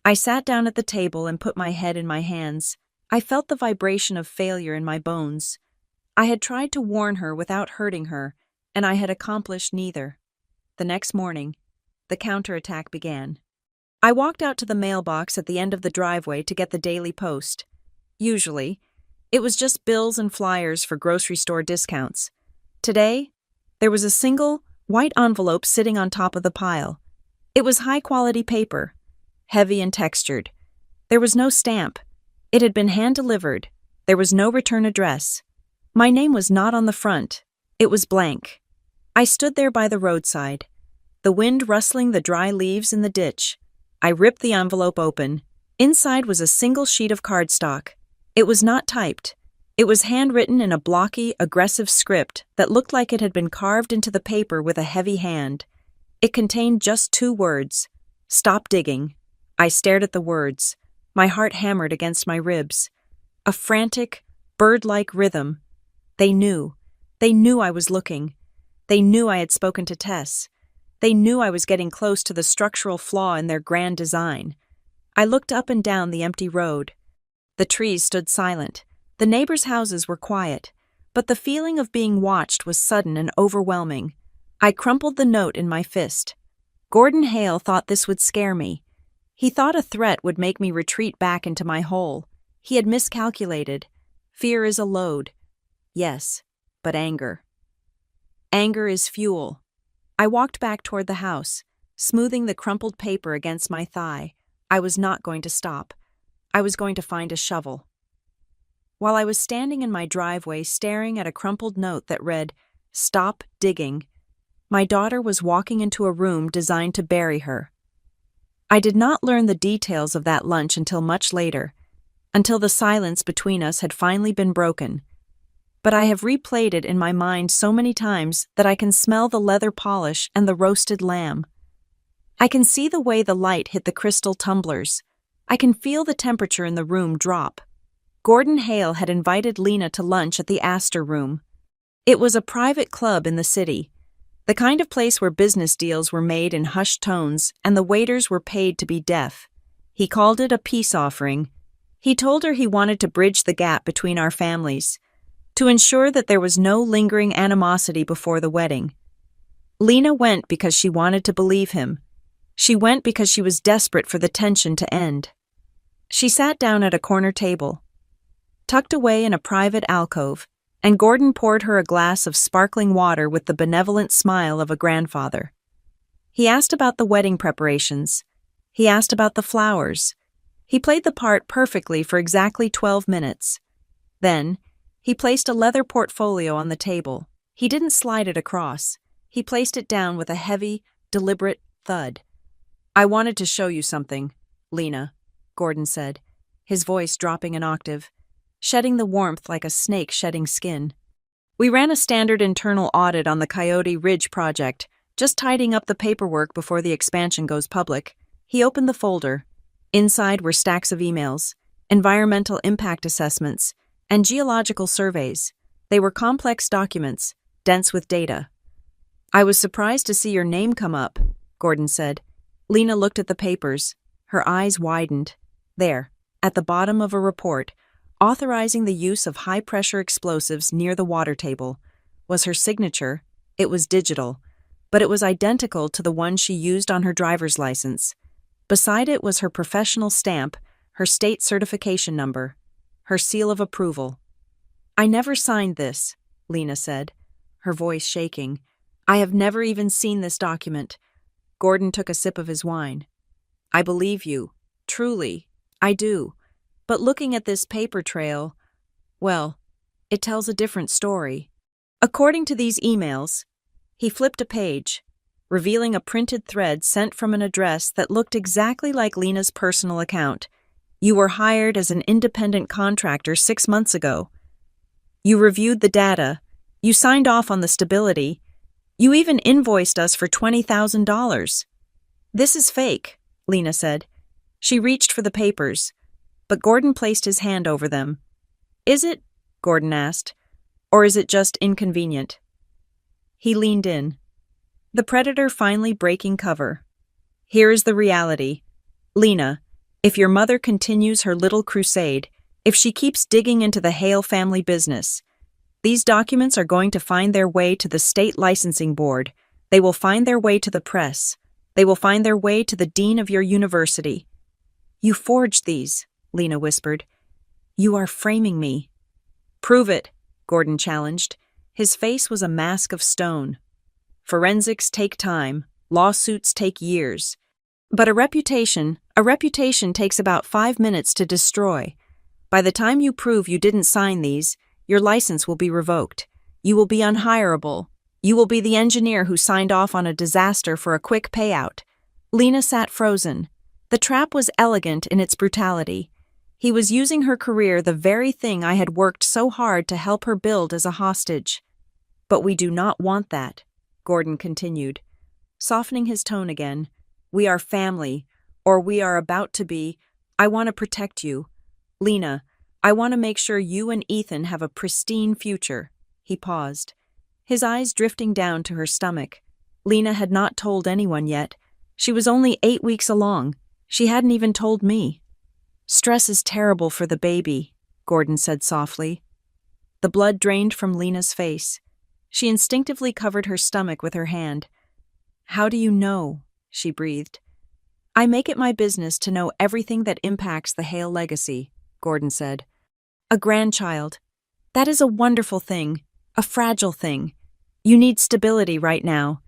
I sat down at the table and put my head in my hands. I felt the vibration of failure in my bones. I had tried to warn her without hurting her, and I had accomplished neither. The next morning, the counterattack began. I walked out to the mailbox at the end of the driveway to get the Daily Post. Usually, It was just bills and flyers for grocery store discounts. Today, there was a single, white envelope sitting on top of the pile. It was high-quality paper, heavy and textured. There was no stamp. It had been hand-delivered. There was no return address. My name was not on the front. It was blank. I stood there by the roadside, the wind rustling the dry leaves in the ditch. I ripped the envelope open. Inside was a single sheet of cardstock. It was not typed. It was handwritten in a blocky, aggressive script that looked like it had been carved into the paper with a heavy hand. It contained just 2 words: "Stop digging." I stared at the words. My heart hammered against my ribs. A frantic, bird-like rhythm. They knew. They knew I was looking. They knew I had spoken to Tess. They knew I was getting close to the structural flaw in their grand design. I looked up and down the empty road. The trees stood silent. The neighbors' houses were quiet, but the feeling of being watched was sudden and overwhelming. I crumpled the note in my fist. Gordon Hale thought this would scare me. He thought a threat would make me retreat back into my hole. He had miscalculated. Fear is a load. Yes, but anger. Anger is fuel. I walked back toward the house, smoothing the crumpled paper against my thigh. I was not going to stop. I was going to find a shovel. While I was standing in my driveway staring at a crumpled note that read, "Stop digging," my daughter was walking into a room designed to bury her. I did not learn the details of that lunch until much later, until the silence between us had finally been broken. But I have replayed it in my mind so many times that I can smell the leather polish and the roasted lamb. I can see the way the light hit the crystal tumblers. I can feel the temperature in the room drop. Gordon Hale had invited Lena to lunch at the Astor Room. It was a private club in the city, the kind of place where business deals were made in hushed tones and the waiters were paid to be deaf. He called it a peace offering. He told her he wanted to bridge the gap between our families, to ensure that there was no lingering animosity before the wedding. Lena went because she wanted to believe him. She went because she was desperate for the tension to end. She sat down at a corner table, tucked away in a private alcove, and Gordon poured her a glass of sparkling water with the benevolent smile of a grandfather. He asked about the wedding preparations. He asked about the flowers. He played the part perfectly for exactly 12 minutes. Then, he placed a leather portfolio on the table. He didn't slide it across. He placed it down with a heavy, deliberate thud. "I wanted to show you something, Lena," Gordon said, his voice dropping an octave, shedding the warmth like a snake shedding skin. "We ran a standard internal audit on the Coyote Ridge project, just tidying up the paperwork before the expansion goes public." He opened the folder. Inside were stacks of emails, environmental impact assessments, and geological surveys. They were complex documents, dense with data. "I was surprised to see your name come up," Gordon said. Lena looked at the papers. Her eyes widened. There, at the bottom of a report, authorizing the use of high-pressure explosives near the water table, was her signature. It was digital, but it was identical to the one she used on her driver's license. Beside it was her professional stamp, her state certification number, her seal of approval. "I never signed this," Lena said, her voice shaking. "I have never even seen this document." Gordon took a sip of his wine. "I believe you. Truly, I do. But looking at this paper trail, well, it tells a different story." According to these emails, he flipped a page, revealing a printed thread sent from an address that looked exactly like Lena's personal account. "You were hired as an independent contractor 6 months ago. You reviewed the data. You signed off on the stability. You even invoiced us for $20,000. "This is fake," Lena said. She reached for the papers, but Gordon placed his hand over them. "Is it?" Gordon asked. "Or is it just inconvenient?" He leaned in. The predator finally breaking cover. "Here is the reality. Lena, if your mother continues her little crusade, if she keeps digging into the Hale family business, these documents are going to find their way to the state licensing board. They will find their way to the press. They will find their way to the dean of your university." "You forged these," Lena whispered. "You are framing me." Prove it, Gordon challenged. His face was a mask of stone. Forensics take time, lawsuits take years. But a reputation takes about 5 minutes to destroy. By the time you prove you didn't sign these, your license will be revoked. You will be unhireable. You will be the engineer who signed off on a disaster for a quick payout. Lena sat frozen. The trap was elegant in its brutality. He was using her career, the very thing I had worked so hard to help her build, as a hostage. But we do not want that, Gordon continued, softening his tone again. We are family, or we are about to be. I want to protect you. Lena, I want to make sure you and Ethan have a pristine future. He paused, his eyes drifting down to her stomach. Lena had not told anyone yet. She was only 8 weeks along. She hadn't even told me. Stress is terrible for the baby, Gordon said softly. The blood drained from Lena's face. She instinctively covered her stomach with her hand. How do you know? She breathed. I make it my business to know everything that impacts the Hale legacy, Gordon said. A grandchild. That is a wonderful thing, a fragile thing. You need stability right now.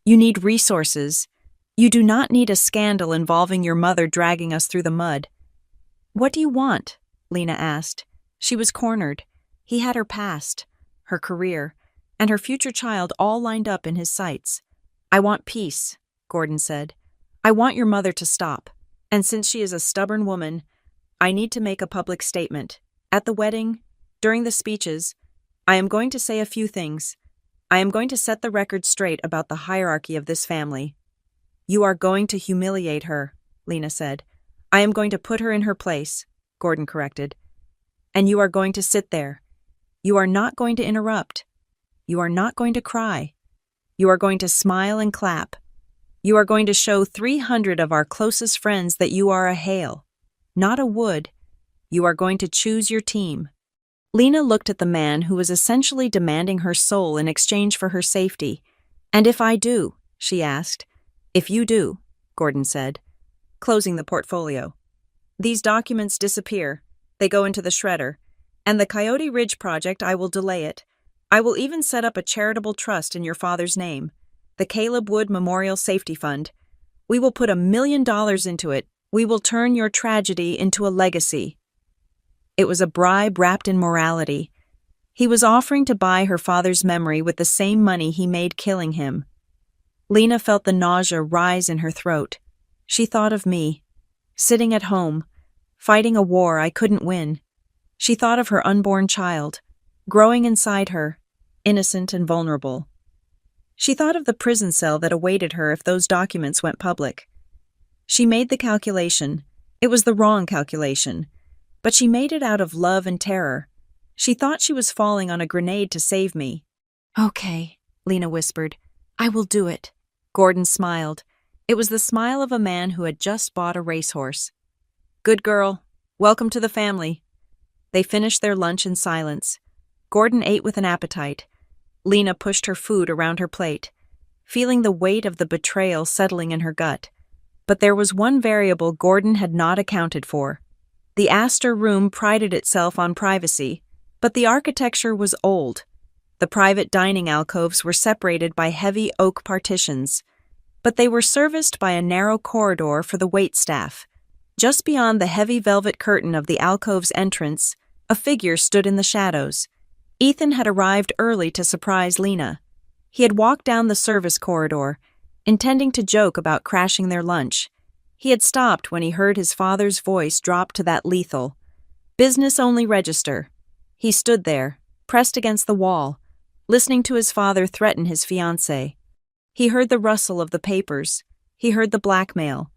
You need resources. You do not need a scandal involving your mother dragging us through the mud. What do you want? Lena asked. She was cornered. He had her past, her career, and her future child all lined up in his sights. I want peace, Gordon said. I want your mother to stop. And since she is a stubborn woman, I need to make a public statement. At the wedding, during the speeches, I am going to say a few things. I am going to set the record straight about the hierarchy of this family. You are going to humiliate her, Lena said. I am going to put her in her place, Gordon corrected. And you are going to sit there. You are not going to interrupt. You are not going to cry. You are going to smile and clap. You are going to show 300 of our closest friends that you are a Hale, not a Wood. You are going to choose your team. Lena looked at the man who was essentially demanding her soul in exchange for her safety. And if I do? She asked. If you do, Gordon said, closing the portfolio. These documents disappear. They go into the shredder. And the Coyote Ridge project, I will delay it. I will even set up a charitable trust in your father's name, the Caleb Wood Memorial Safety Fund. We will put $1 million into it. We will turn your tragedy into a legacy. It was a bribe wrapped in morality. He was offering to buy her father's memory with the same money he made killing him. Lena felt the nausea rise in her throat. She thought of me, sitting at home, fighting a war I couldn't win. She thought of her unborn child, growing inside her, innocent and vulnerable. She thought of the prison cell that awaited her if those documents went public. She made the calculation. It was the wrong calculation, but she made it out of love and terror. She thought she was falling on a grenade to save me. Okay, Lena whispered. I will do it. Gordon smiled. It was the smile of a man who had just bought a racehorse. Good girl. Welcome to the family. They finished their lunch in silence. Gordon ate with an appetite. Lena pushed her food around her plate, feeling the weight of the betrayal settling in her gut. But there was one variable Gordon had not accounted for. The Astor room prided itself on privacy, but the architecture was old. The private dining alcoves were separated by heavy oak partitions, but they were serviced by a narrow corridor for the waitstaff. Just beyond the heavy velvet curtain of the alcove's entrance, a figure stood in the shadows. Ethan had arrived early to surprise Lena. He had walked down the service corridor, intending to joke about crashing their lunch. He had stopped when he heard his father's voice drop to that lethal, business-only register. He stood there, pressed against the wall, listening to his father threaten his fiancée. He heard the rustle of the papers. He heard the blackmail.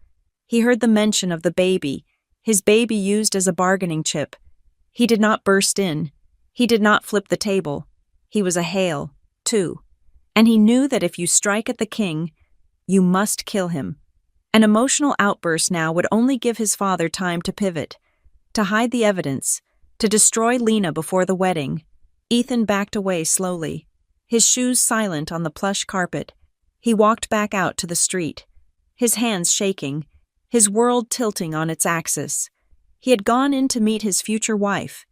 He heard the mention of the baby, his baby used as a bargaining chip. He did not burst in. He did not flip the table. He was a Hale, too. And he knew that if you strike at the king, you must kill him. An emotional outburst now would only give his father time to pivot, to hide the evidence, to destroy Lena before the wedding. Ethan backed away slowly, his shoes silent on the plush carpet. He walked back out to the street, his hands shaking, his world tilting on its axis. He had gone in to meet his future wife.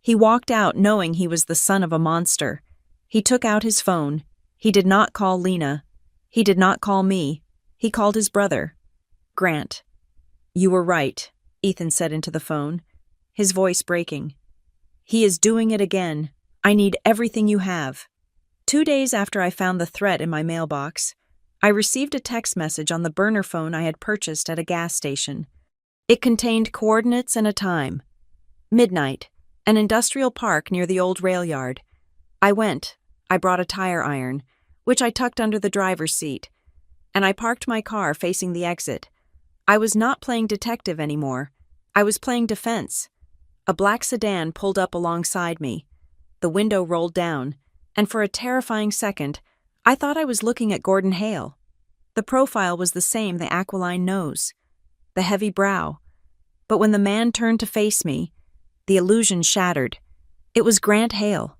He walked out knowing he was the son of a monster. He took out his phone. He did not call Lena. He did not call me. He called his brother, Grant. "You were right," Ethan said into the phone, his voice breaking. "He is doing it again. I need everything you have." 2 days after I found the threat in my mailbox, I received a text message on the burner phone I had purchased at a gas station. It contained coordinates and a time. Midnight, an industrial park near the old rail yard. I went. I brought a tire iron, which I tucked under the driver's seat, and I parked my car facing the exit. I was not playing detective anymore. I was playing defense. A black sedan pulled up alongside me. The window rolled down, and for a terrifying second, I thought I was looking at Gordon Hale. The profile was the same, the aquiline nose, the heavy brow. But when the man turned to face me, the illusion shattered. It was Grant Hale,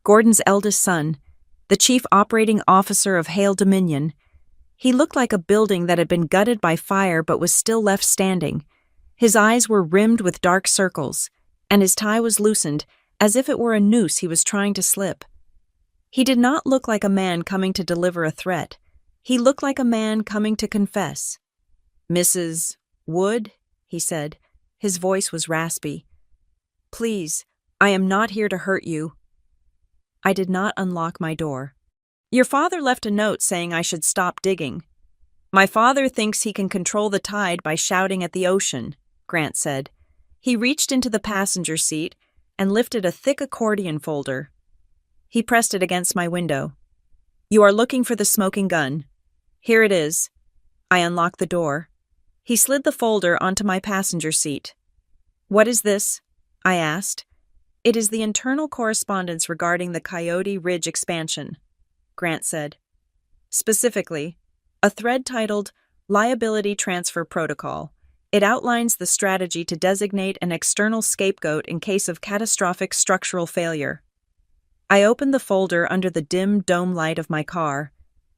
Gordon's eldest son, the chief operating officer of Hale Dominion. He looked like a building that had been gutted by fire but was still left standing. His eyes were rimmed with dark circles, and his tie was loosened as if it were a noose he was trying to slip. He did not look like a man coming to deliver a threat. He looked like a man coming to confess. "Mrs. Wood," he said. His voice was raspy. "Please, I am not here to hurt you." I did not unlock my door. "Your father left a note saying I should stop digging." "My father thinks he can control the tide by shouting at the ocean," Grant said. He reached into the passenger seat and lifted a thick accordion folder. He pressed it against my window. "You are looking for the smoking gun. Here it is." I unlocked the door. He slid the folder onto my passenger seat. "What is this?" I asked. "It is the internal correspondence regarding the Coyote Ridge expansion," Grant said. "Specifically, a thread titled Liability Transfer Protocol. It outlines the strategy to designate an external scapegoat in case of catastrophic structural failure." I opened the folder under the dim dome light of my car.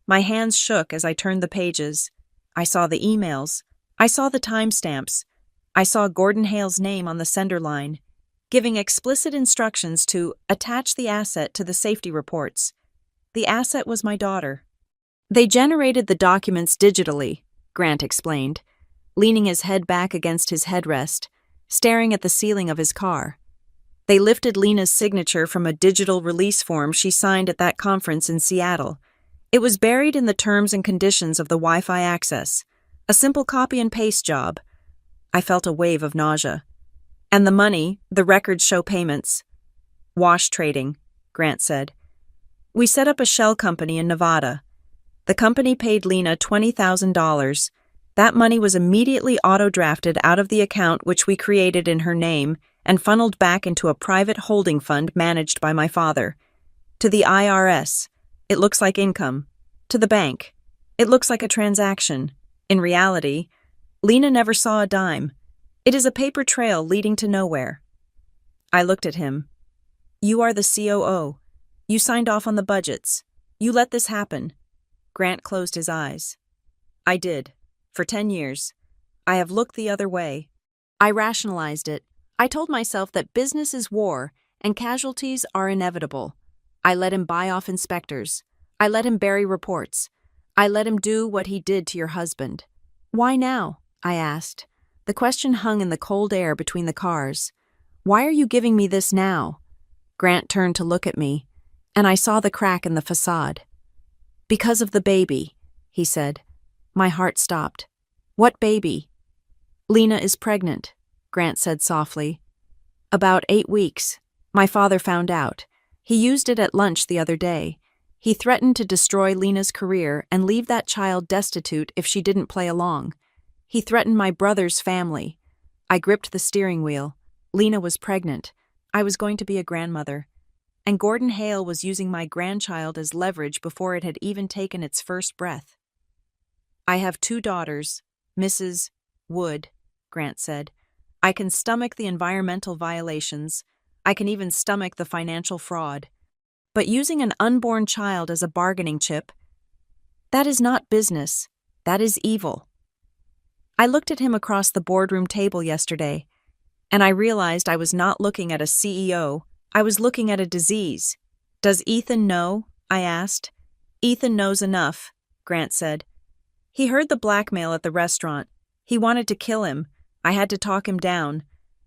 My hands shook as I turned the pages. I saw the emails. I saw the timestamps. I saw Gordon Hale's name on the sender line, giving explicit instructions to attach the asset to the safety reports. The asset was my daughter. "They generated the documents digitally," Grant explained, leaning his head back against his headrest, staring at the ceiling of his car. "They lifted Lena's signature from a digital release form she signed at that conference in Seattle. It was buried in the terms and conditions of the Wi-Fi access, a simple copy and paste job." I felt a wave of nausea. "And the money, the records show payments." "Wash trading," Grant said. "We set up a shell company in Nevada. The company paid Lena $20,000. That money was immediately auto-drafted out of the account which we created in her name and funneled back into a private holding fund managed by my father. To the IRS, it looks like income. To the bank, it looks like a transaction. In reality, Lena never saw a dime. It is a paper trail leading to nowhere." I looked at him. "You are the COO. You signed off on the budgets. You let this happen." Grant closed his eyes. "I did. For 10 years. I have looked the other way. I rationalized it. I told myself that business is war and casualties are inevitable. I let him buy off inspectors. I let him bury reports. I let him do what he did to your husband." "Why now?" I asked. The question hung in the cold air between the cars. "Why are you giving me this now?" Grant turned to look at me, and I saw the crack in the facade. "Because of the baby," he said. My heart stopped. "What baby?" "Lena is pregnant," Grant said softly. "About 8 weeks. My father found out. He used it at lunch the other day. He threatened to destroy Lena's career and leave that child destitute if she didn't play along. He threatened my brother's family. I gripped the steering wheel. Lena was pregnant. I was going to be a grandmother. And Gordon Hale was using my grandchild as leverage before it had even taken its first breath." "I have 2 daughters, Mrs. Wood," Grant said. "I can stomach the environmental violations. I can even stomach the financial fraud. But using an unborn child as a bargaining chip, that is not business. That is evil." I looked at him across the boardroom table yesterday, and I realized I was not looking at a CEO, I was looking at a disease. Does Ethan know? I asked. Ethan knows enough, Grant said. He heard the blackmail at the restaurant. He wanted to kill him. I had to talk him down.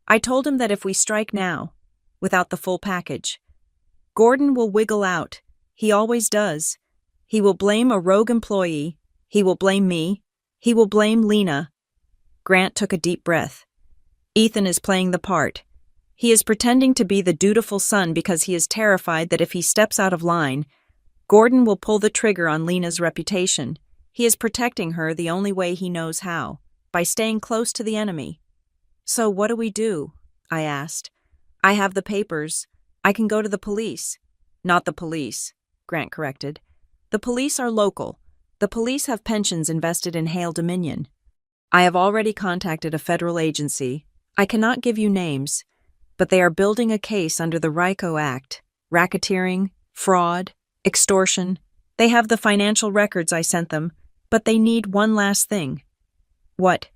I told him that if we strike now, without the full package, Gordon will wiggle out. He always does. He will blame a rogue employee. He will blame me. He will blame Lena. Grant took a deep breath. Ethan is playing the part. He is pretending to be the dutiful son because he is terrified that if he steps out of line, Gordon will pull the trigger on Lena's reputation. He is protecting her the only way he knows how, by staying close to the enemy. So what do we do? I asked. I have the papers. I can go to the police. Not the police, Grant corrected. The police are local. The police have pensions invested in Hale Dominion. I have already contacted a federal agency. I cannot give you names, but they are building a case under the RICO Act, racketeering, fraud, extortion. They have the financial records I sent them, but they need one last thing. What?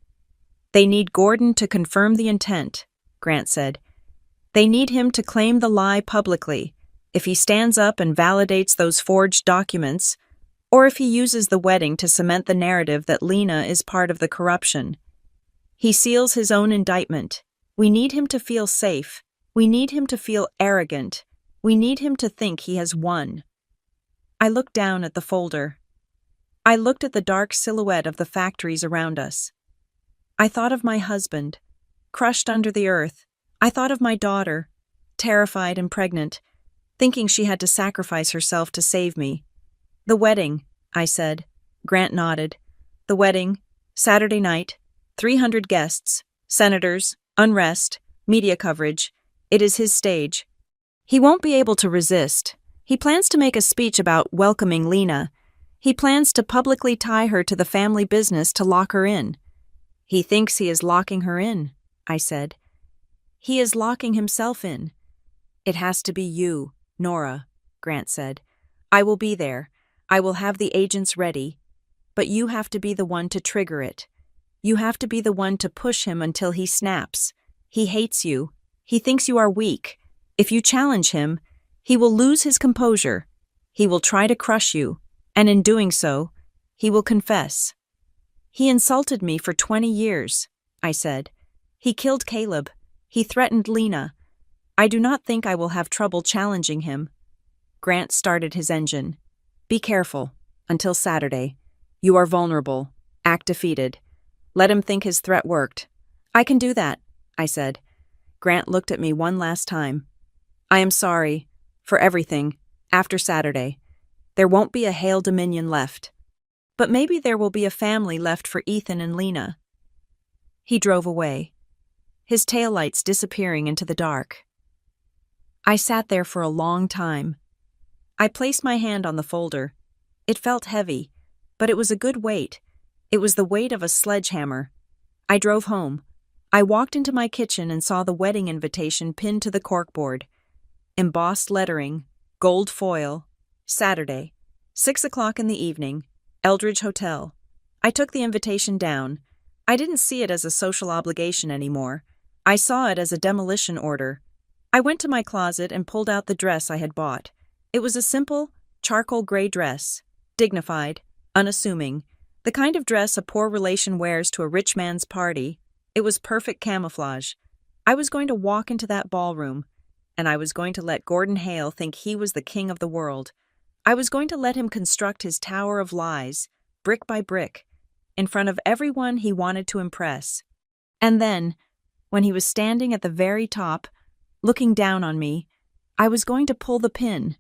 They need Gordon to confirm the intent, Grant said. They need him to claim the lie publicly. If he stands up and validates those forged documents, or if he uses the wedding to cement the narrative that Lena is part of the corruption. He seals his own indictment. We need him to feel safe. We need him to feel arrogant. We need him to think he has won. I looked down at the folder. I looked at the dark silhouette of the factories around us. I thought of my husband, crushed under the earth. I thought of my daughter, terrified and pregnant, thinking she had to sacrifice herself to save me. The wedding, I said. Grant nodded. The wedding, Saturday night, 300 guests, senators, unrest, media coverage. It is his stage. He won't be able to resist. He plans to make a speech about welcoming Lena. He plans to publicly tie her to the family business to lock her in. He thinks he is locking her in, I said. He is locking himself in. It has to be you, Nora, Grant said. I will be there. I will have the agents ready. But you have to be the one to trigger it. You have to be the one to push him until he snaps. He hates you. He thinks you are weak. If you challenge him, he will lose his composure. He will try to crush you, and in doing so, he will confess. He insulted me for 20 years, I said. He killed Caleb. He threatened Lena. I do not think I will have trouble challenging him. Grant started his engine. Be careful. Until Saturday. You are vulnerable. Act defeated. Let him think his threat worked. I can do that, I said. Grant looked at me one last time. I am sorry. For everything. After Saturday. There won't be a Hale Dominion left. But maybe there will be a family left for Ethan and Lena. He drove away, his taillights disappearing into the dark. I sat there for a long time. I placed my hand on the folder. It felt heavy, but it was a good weight. It was the weight of a sledgehammer. I drove home. I walked into my kitchen and saw the wedding invitation pinned to the corkboard. Embossed lettering, gold foil, Saturday, 6 o'clock in the evening, Eldridge Hotel. I took the invitation down. I didn't see it as a social obligation anymore. I saw it as a demolition order. I went to my closet and pulled out the dress I had bought. It was a simple, charcoal gray dress, dignified, unassuming, the kind of dress a poor relation wears to a rich man's party. It was perfect camouflage. I was going to walk into that ballroom, and I was going to let Gordon Hale think he was the king of the world. I was going to let him construct his tower of lies, brick by brick, in front of everyone he wanted to impress. And then, when he was standing at the very top, looking down on me, I was going to pull the pin.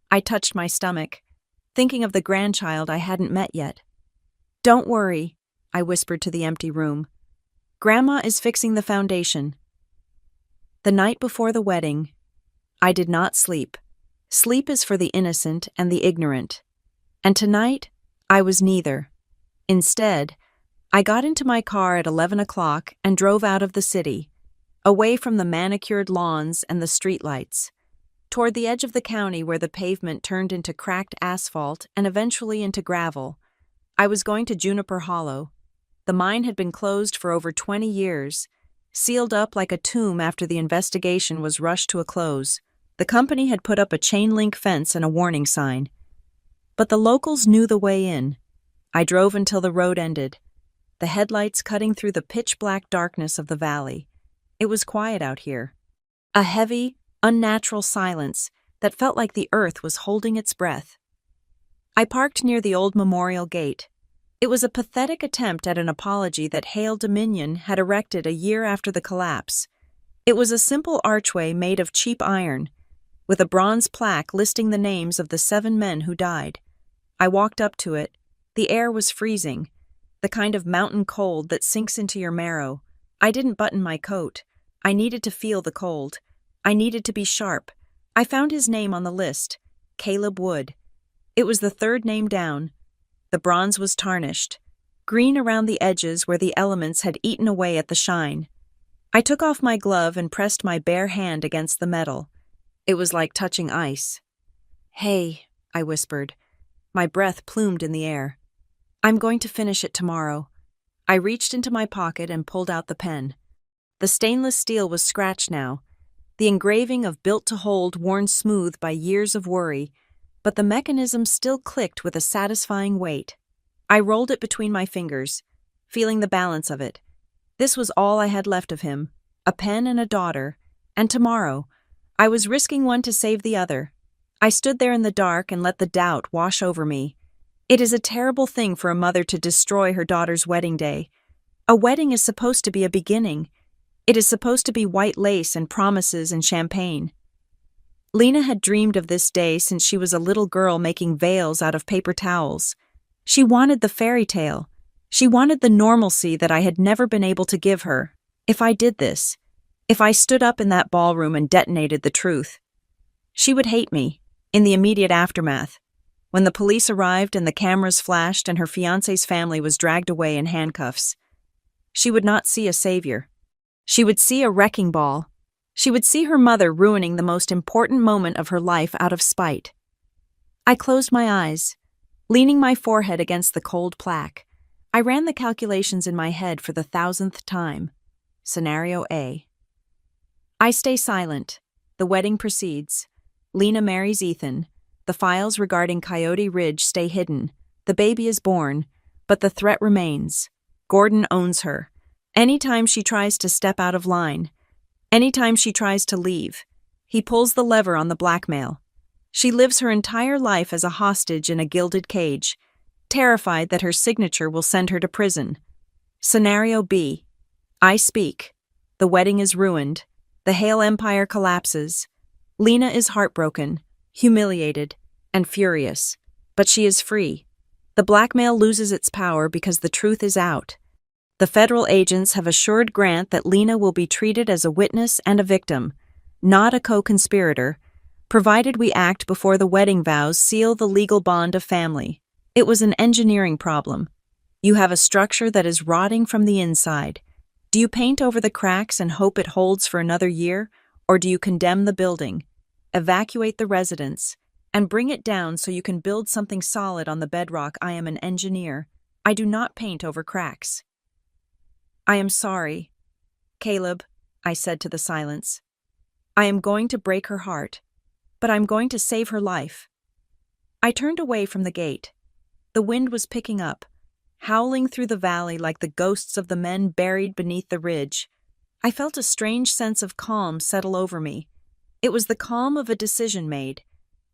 I touched my stomach, thinking of the grandchild I hadn't met yet. Don't worry, I whispered to the empty room. Grandma is fixing the foundation. The night before the wedding, I did not sleep. Sleep is for the innocent and the ignorant. And tonight, I was neither. Instead, I got into my car at 11 o'clock and drove out of the city, away from the manicured lawns and the streetlights, toward the edge of the county where the pavement turned into cracked asphalt and eventually into gravel. I was going to Juniper Hollow. The mine had been closed for over 20 years, sealed up like a tomb after the investigation was rushed to a close. The company had put up a chain-link fence and a warning sign. But the locals knew the way in. I drove until the road ended, the headlights cutting through the pitch-black darkness of the valley. It was quiet out here. A heavy, unnatural silence that felt like the earth was holding its breath. I parked near the old memorial gate. It was a pathetic attempt at an apology that Hale Dominion had erected a year after the collapse. It was a simple archway made of cheap iron, with a bronze plaque listing the names of the 7 men who died. I walked up to it. The air was freezing, the kind of mountain cold that sinks into your marrow. I didn't button my coat. I needed to feel the cold. I needed to be sharp. I found his name on the list, Caleb Wood. It was the 3rd name down. The bronze was tarnished, green around the edges where the elements had eaten away at the shine. I took off my glove and pressed my bare hand against the metal. It was like touching ice. "Hey," I whispered. My breath plumed in the air. "I'm going to finish it tomorrow." I reached into my pocket and pulled out the pen. The stainless steel was scratched now, the engraving of "Built to Hold" worn smooth by years of worry, but the mechanism still clicked with a satisfying weight. I rolled it between my fingers, feeling the balance of it. This was all I had left of him, a pen and a daughter, and tomorrow, I was risking one to save the other. I stood there in the dark and let the doubt wash over me. It is a terrible thing for a mother to destroy her daughter's wedding day. A wedding is supposed to be a beginning. It is supposed to be white lace and promises and champagne. Lena had dreamed of this day since she was a little girl making veils out of paper towels. She wanted the fairy tale. She wanted the normalcy that I had never been able to give her. If I did this, if I stood up in that ballroom and detonated the truth, she would hate me. In the immediate aftermath, when the police arrived and the cameras flashed and her fiancé's family was dragged away in handcuffs, she would not see a savior. She would see a wrecking ball. She would see her mother ruining the most important moment of her life out of spite. I closed my eyes, leaning my forehead against the cold plaque. I ran the calculations in my head for the 1,000th time. Scenario A. I stay silent. The wedding proceeds. Lena marries Ethan. The files regarding Coyote Ridge stay hidden. The baby is born, but the threat remains. Gordon owns her. Anytime she tries to step out of line, anytime she tries to leave, he pulls the lever on the blackmail. She lives her entire life as a hostage in a gilded cage, terrified that her signature will send her to prison. Scenario B. I speak. The wedding is ruined. The Hale empire collapses. Lena is heartbroken, humiliated, and furious, but she is free. The blackmail loses its power because the truth is out. The federal agents have assured Grant that Lena will be treated as a witness and a victim, not a co-conspirator, provided we act before the wedding vows seal the legal bond of family. It was an engineering problem. You have a structure that is rotting from the inside. Do you paint over the cracks and hope it holds for another year, or do you condemn the building, evacuate the residents, and bring it down so you can build something solid on the bedrock? I am an engineer. I do not paint over cracks. I am sorry, Caleb, I said to the silence. I am going to break her heart, but I'm going to save her life. I turned away from the gate. The wind was picking up, howling through the valley like the ghosts of the men buried beneath the ridge. I felt a strange sense of calm settle over me. It was the calm of a decision made.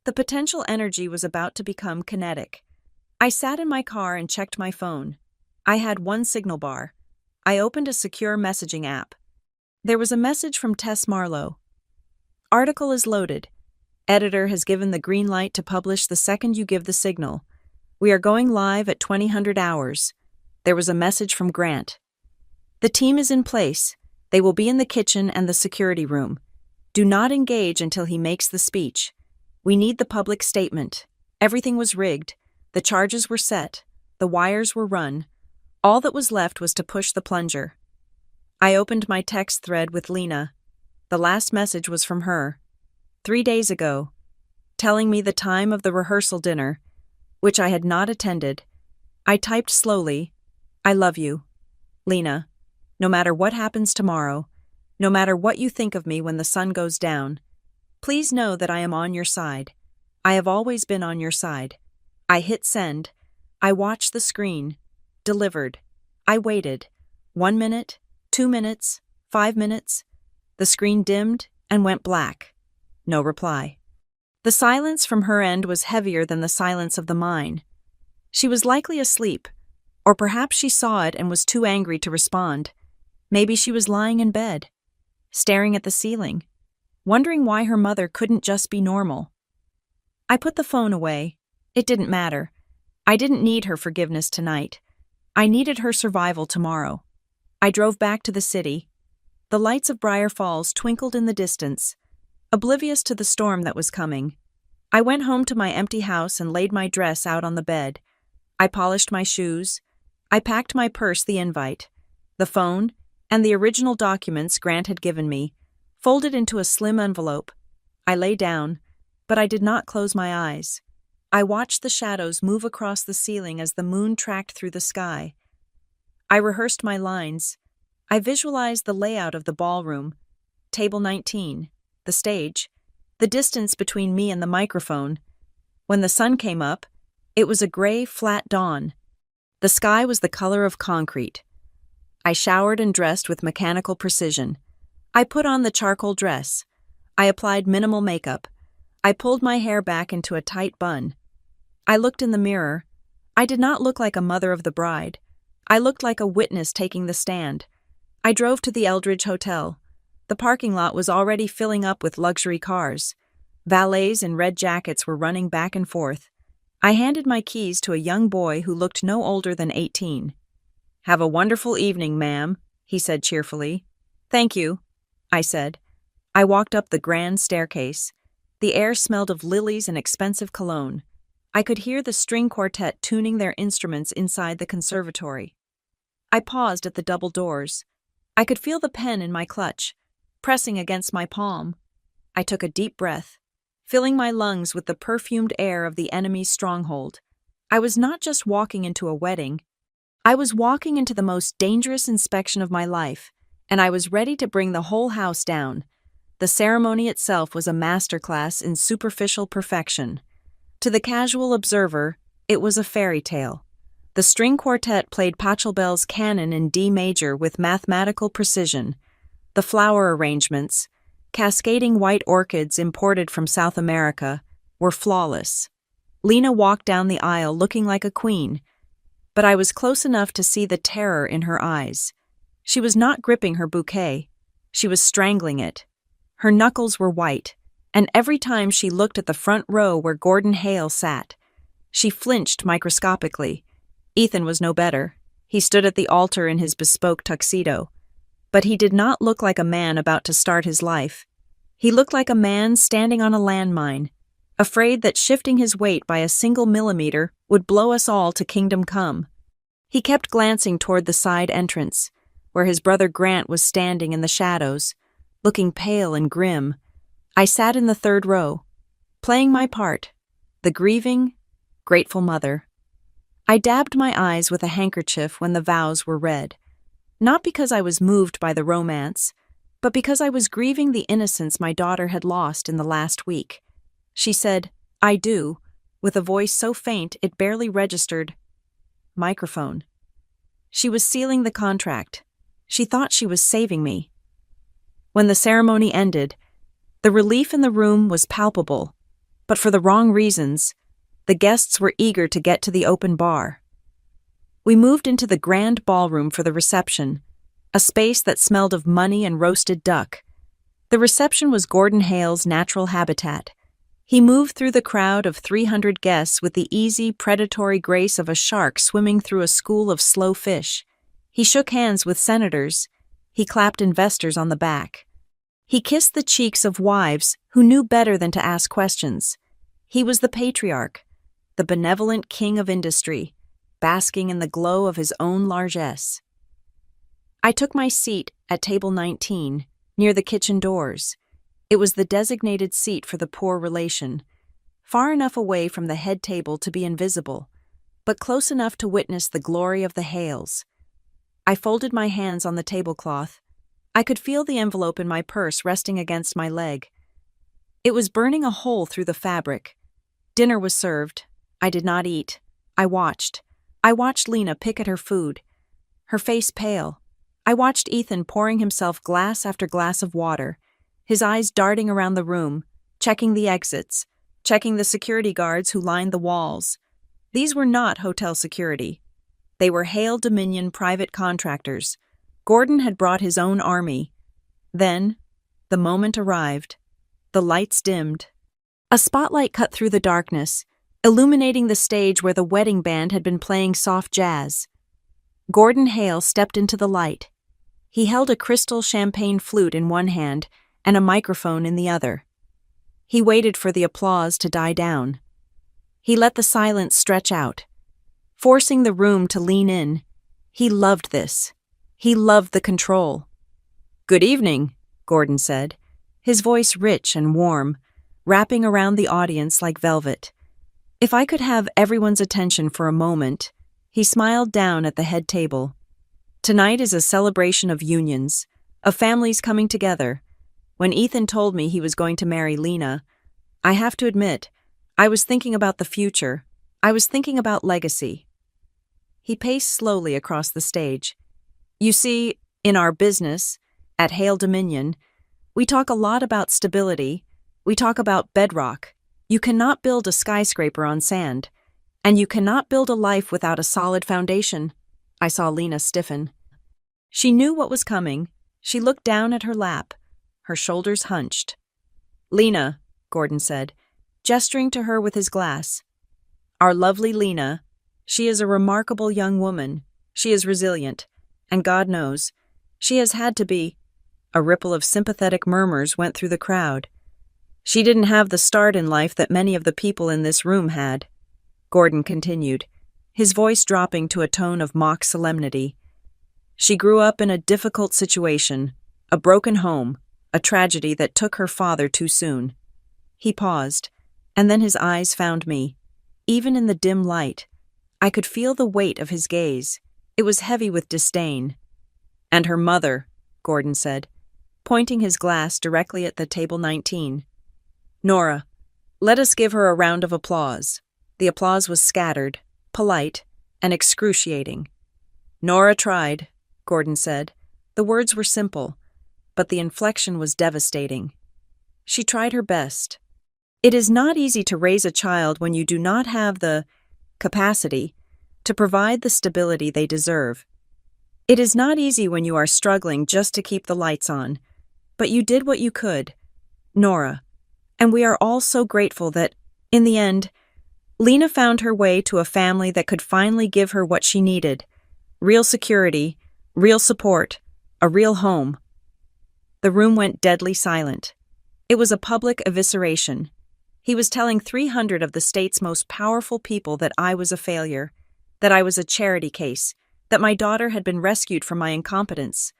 The potential energy was about to become kinetic. I sat in my car and checked my phone. I had one signal bar. I opened a secure messaging app. There was a message from Tess Marlowe. Article is loaded. Editor has given the green light to publish the second you give the signal. We are going live at 2000 hours. There was a message from Grant. The team is in place. They will be in the kitchen and the security room. Do not engage until he makes the speech. We need the public statement. Everything was rigged. The charges were set. The wires were run. All that was left was to push the plunger. I opened my text thread with Lena. The last message was from her, 3 days ago, telling me the time of the rehearsal dinner, which I had not attended. I typed slowly, I love you, Lena. No matter what happens tomorrow, no matter what you think of me when the sun goes down, Please know that I am on your side. I have always been on your side. I hit send. I watched the screen. Delivered. I waited. 1 minute, 2 minutes, 5 minutes. The screen dimmed and went black. No reply. The silence from her end was heavier than the silence of the mine. She was likely asleep, or perhaps she saw it and was too angry to respond. Maybe she was lying in bed, staring at the ceiling, wondering why her mother couldn't just be normal. I put the phone away. It didn't matter. I didn't need her forgiveness tonight. I needed her survival tomorrow. I drove back to the city. The lights of Briar Falls twinkled in the distance, oblivious to the storm that was coming. I went home to my empty house and laid my dress out on the bed. I polished my shoes. I packed my purse, the invite, the phone, and the original documents Grant had given me, folded into a slim envelope. I lay down, but I did not close my eyes. I watched the shadows move across the ceiling as the moon tracked through the sky. I rehearsed my lines. I visualized the layout of the ballroom, table 19, the stage, the distance between me and the microphone. When the sun came up, it was a gray, flat dawn. The sky was the color of concrete. I showered and dressed with mechanical precision. I put on the charcoal dress. I applied minimal makeup. I pulled my hair back into a tight bun. I looked in the mirror. I did not look like a mother of the bride. I looked like a witness taking the stand. I drove to the Eldridge Hotel. The parking lot was already filling up with luxury cars. Valets in red jackets were running back and forth. I handed my keys to a young boy who looked no older than 18. "Have a wonderful evening, ma'am," he said cheerfully. "Thank you," I said. I walked up the grand staircase. The air smelled of lilies and expensive cologne. I could hear the string quartet tuning their instruments inside the conservatory. I paused at the double doors. I could feel the pen in my clutch, pressing against my palm. I took a deep breath, filling my lungs with the perfumed air of the enemy's stronghold. I was not just walking into a wedding. I was walking into the most dangerous inspection of my life, and I was ready to bring the whole house down. The ceremony itself was a masterclass in superficial perfection. To the casual observer, it was a fairy tale. The string quartet played Pachelbel's canon in D major with mathematical precision. The flower arrangements, cascading white orchids imported from South America, were flawless. Lena walked down the aisle looking like a queen, but I was close enough to see the terror in her eyes. She was not gripping her bouquet. She was strangling it. Her knuckles were white, and every time she looked at the front row where Gordon Hale sat, she flinched microscopically. Ethan was no better. He stood at the altar in his bespoke tuxedo. But he did not look like a man about to start his life. He looked like a man standing on a landmine, afraid that shifting his weight by a single millimeter would blow us all to kingdom come. He kept glancing toward the side entrance, where his brother Grant was standing in the shadows, looking pale and grim. I sat in the third row, playing my part, the grieving, grateful mother. I dabbed my eyes with a handkerchief when the vows were read, not because I was moved by the romance, but because I was grieving the innocence my daughter had lost in the last week. She said, "I do," with a voice so faint it barely registered. Microphone. She was sealing the contract. She thought she was saving me. When the ceremony ended, the relief in the room was palpable, but for the wrong reasons. The guests were eager to get to the open bar. We moved into the grand ballroom for the reception, a space that smelled of money and roasted duck. The reception was Gordon Hale's natural habitat. He moved through the crowd of 300 guests with the easy, predatory grace of a shark swimming through a school of slow fish. He shook hands with senators. He clapped investors on the back. He kissed the cheeks of wives who knew better than to ask questions. He was the patriarch, the benevolent king of industry, basking in the glow of his own largesse. I took my seat at table 19, near the kitchen doors. It was the designated seat for the poor relation, far enough away from the head table to be invisible, but close enough to witness the glory of the Hales. I folded my hands on the tablecloth. I could feel the envelope in my purse resting against my leg. It was burning a hole through the fabric. Dinner was served. I did not eat. I watched. I watched Lena pick at her food, her face pale. I watched Ethan pouring himself glass after glass of water, his eyes darting around the room, checking the exits, checking the security guards who lined the walls. These were not hotel security. They were Hale Dominion private contractors. Gordon had brought his own army. Then, the moment arrived. The lights dimmed. A spotlight cut through the darkness, illuminating the stage where the wedding band had been playing soft jazz. Gordon Hale stepped into the light. He held a crystal champagne flute in one hand and a microphone in the other. He waited for the applause to die down. He let the silence stretch out, forcing the room to lean in. He loved this. He loved the control. "Good evening," Gordon said, his voice rich and warm, wrapping around the audience like velvet. If I could have everyone's attention for a moment, he smiled down at the head table. "Tonight is a celebration of unions, of families coming together. When Ethan told me he was going to marry Lena, I have to admit, I was thinking about the future. I was thinking about legacy." He paced slowly across the stage. "You see, in our business, at Hale Dominion, we talk a lot about stability. We talk about bedrock. You cannot build a skyscraper on sand, and you cannot build a life without a solid foundation." I saw Lena stiffen. She knew what was coming. She looked down at her lap, her shoulders hunched. "Lena," Gordon said, gesturing to her with his glass. "Our lovely Lena. She is a remarkable young woman. She is resilient, and God knows, she has had to be." A ripple of sympathetic murmurs went through the crowd. "She didn't have the start in life that many of the people in this room had," Gordon continued, his voice dropping to a tone of mock solemnity. "She grew up in a difficult situation, a broken home, a tragedy that took her father too soon." He paused, and then his eyes found me. Even in the dim light, I could feel the weight of his gaze. It was heavy with disdain. "And her mother," Gordon said, pointing his glass directly at the table 19. "Nora, let us give her a round of applause." The applause was scattered, polite, and excruciating. "Nora tried," Gordon said. The words were simple, but the inflection was devastating. "She tried her best." It is not easy to raise a child when you do not have the capacity to provide the stability they deserve. It is not easy when you are struggling just to keep the lights on, but you did what you could, Nora, and we are all so grateful that, in the end, Lena found her way to a family that could finally give her what she needed: real security, real support, a real home. The room went deadly silent. It was a public evisceration. He was telling 300 of the state's most powerful people that I was a failure, that I was a charity case, that my daughter had been rescued from my incompetence.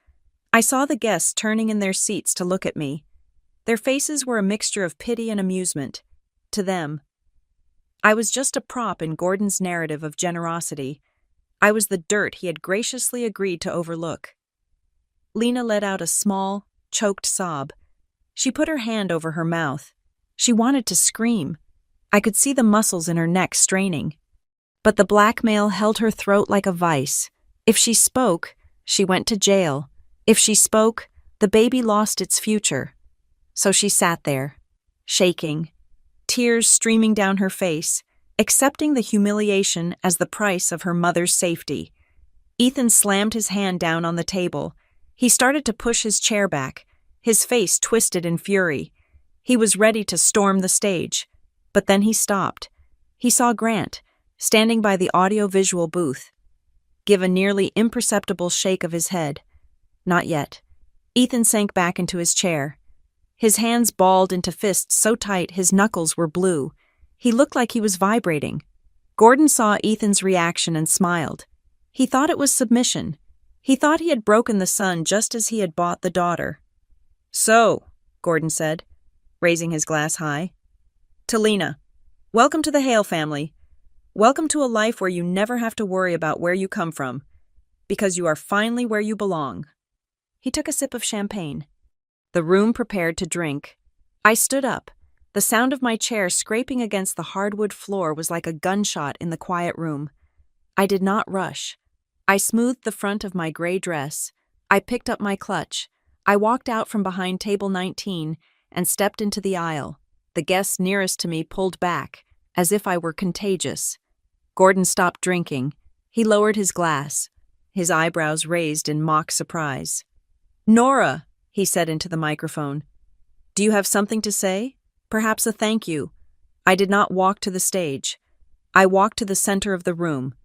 I saw the guests turning in their seats to look at me. Their faces were a mixture of pity and amusement. To them, I was just a prop in Gordon's narrative of generosity. I was the dirt he had graciously agreed to overlook. Lena let out a small, choked sob. She put her hand over her mouth. She wanted to scream. I could see the muscles in her neck straining. But the blackmail held her throat like a vice. If she spoke, she went to jail. If she spoke, the baby lost its future. So she sat there, shaking, tears streaming down her face, accepting the humiliation as the price of her mother's safety. Ethan slammed his hand down on the table. He started to push his chair back, his face twisted in fury. He was ready to storm the stage, but then he stopped. He saw Grant, standing by the audio-visual booth, give a nearly imperceptible shake of his head. Not yet. Ethan sank back into his chair. His hands balled into fists so tight his knuckles were blue. He looked like he was vibrating. Gordon saw Ethan's reaction and smiled. He thought it was submission. He thought he had broken the son just as he had bought the daughter. "So," Gordon said, raising his glass high, "to Lena, welcome to the Hale family. Welcome to a life where you never have to worry about where you come from, because you are finally where you belong." He took a sip of champagne. The room prepared to drink. I stood up, The sound of my chair scraping against the hardwood floor was like a gunshot in the quiet room. I did not rush. I smoothed the front of my gray dress. I picked up my clutch. I walked out from behind table 19 and stepped into the aisle. The guests nearest to me pulled back, as if I were contagious. Gordon stopped drinking. He lowered his glass, his eyebrows raised in mock surprise. "Nora," he said into the microphone. "Do you have something to say? Perhaps a thank you." I did not walk to the stage. I walked to the center of the room.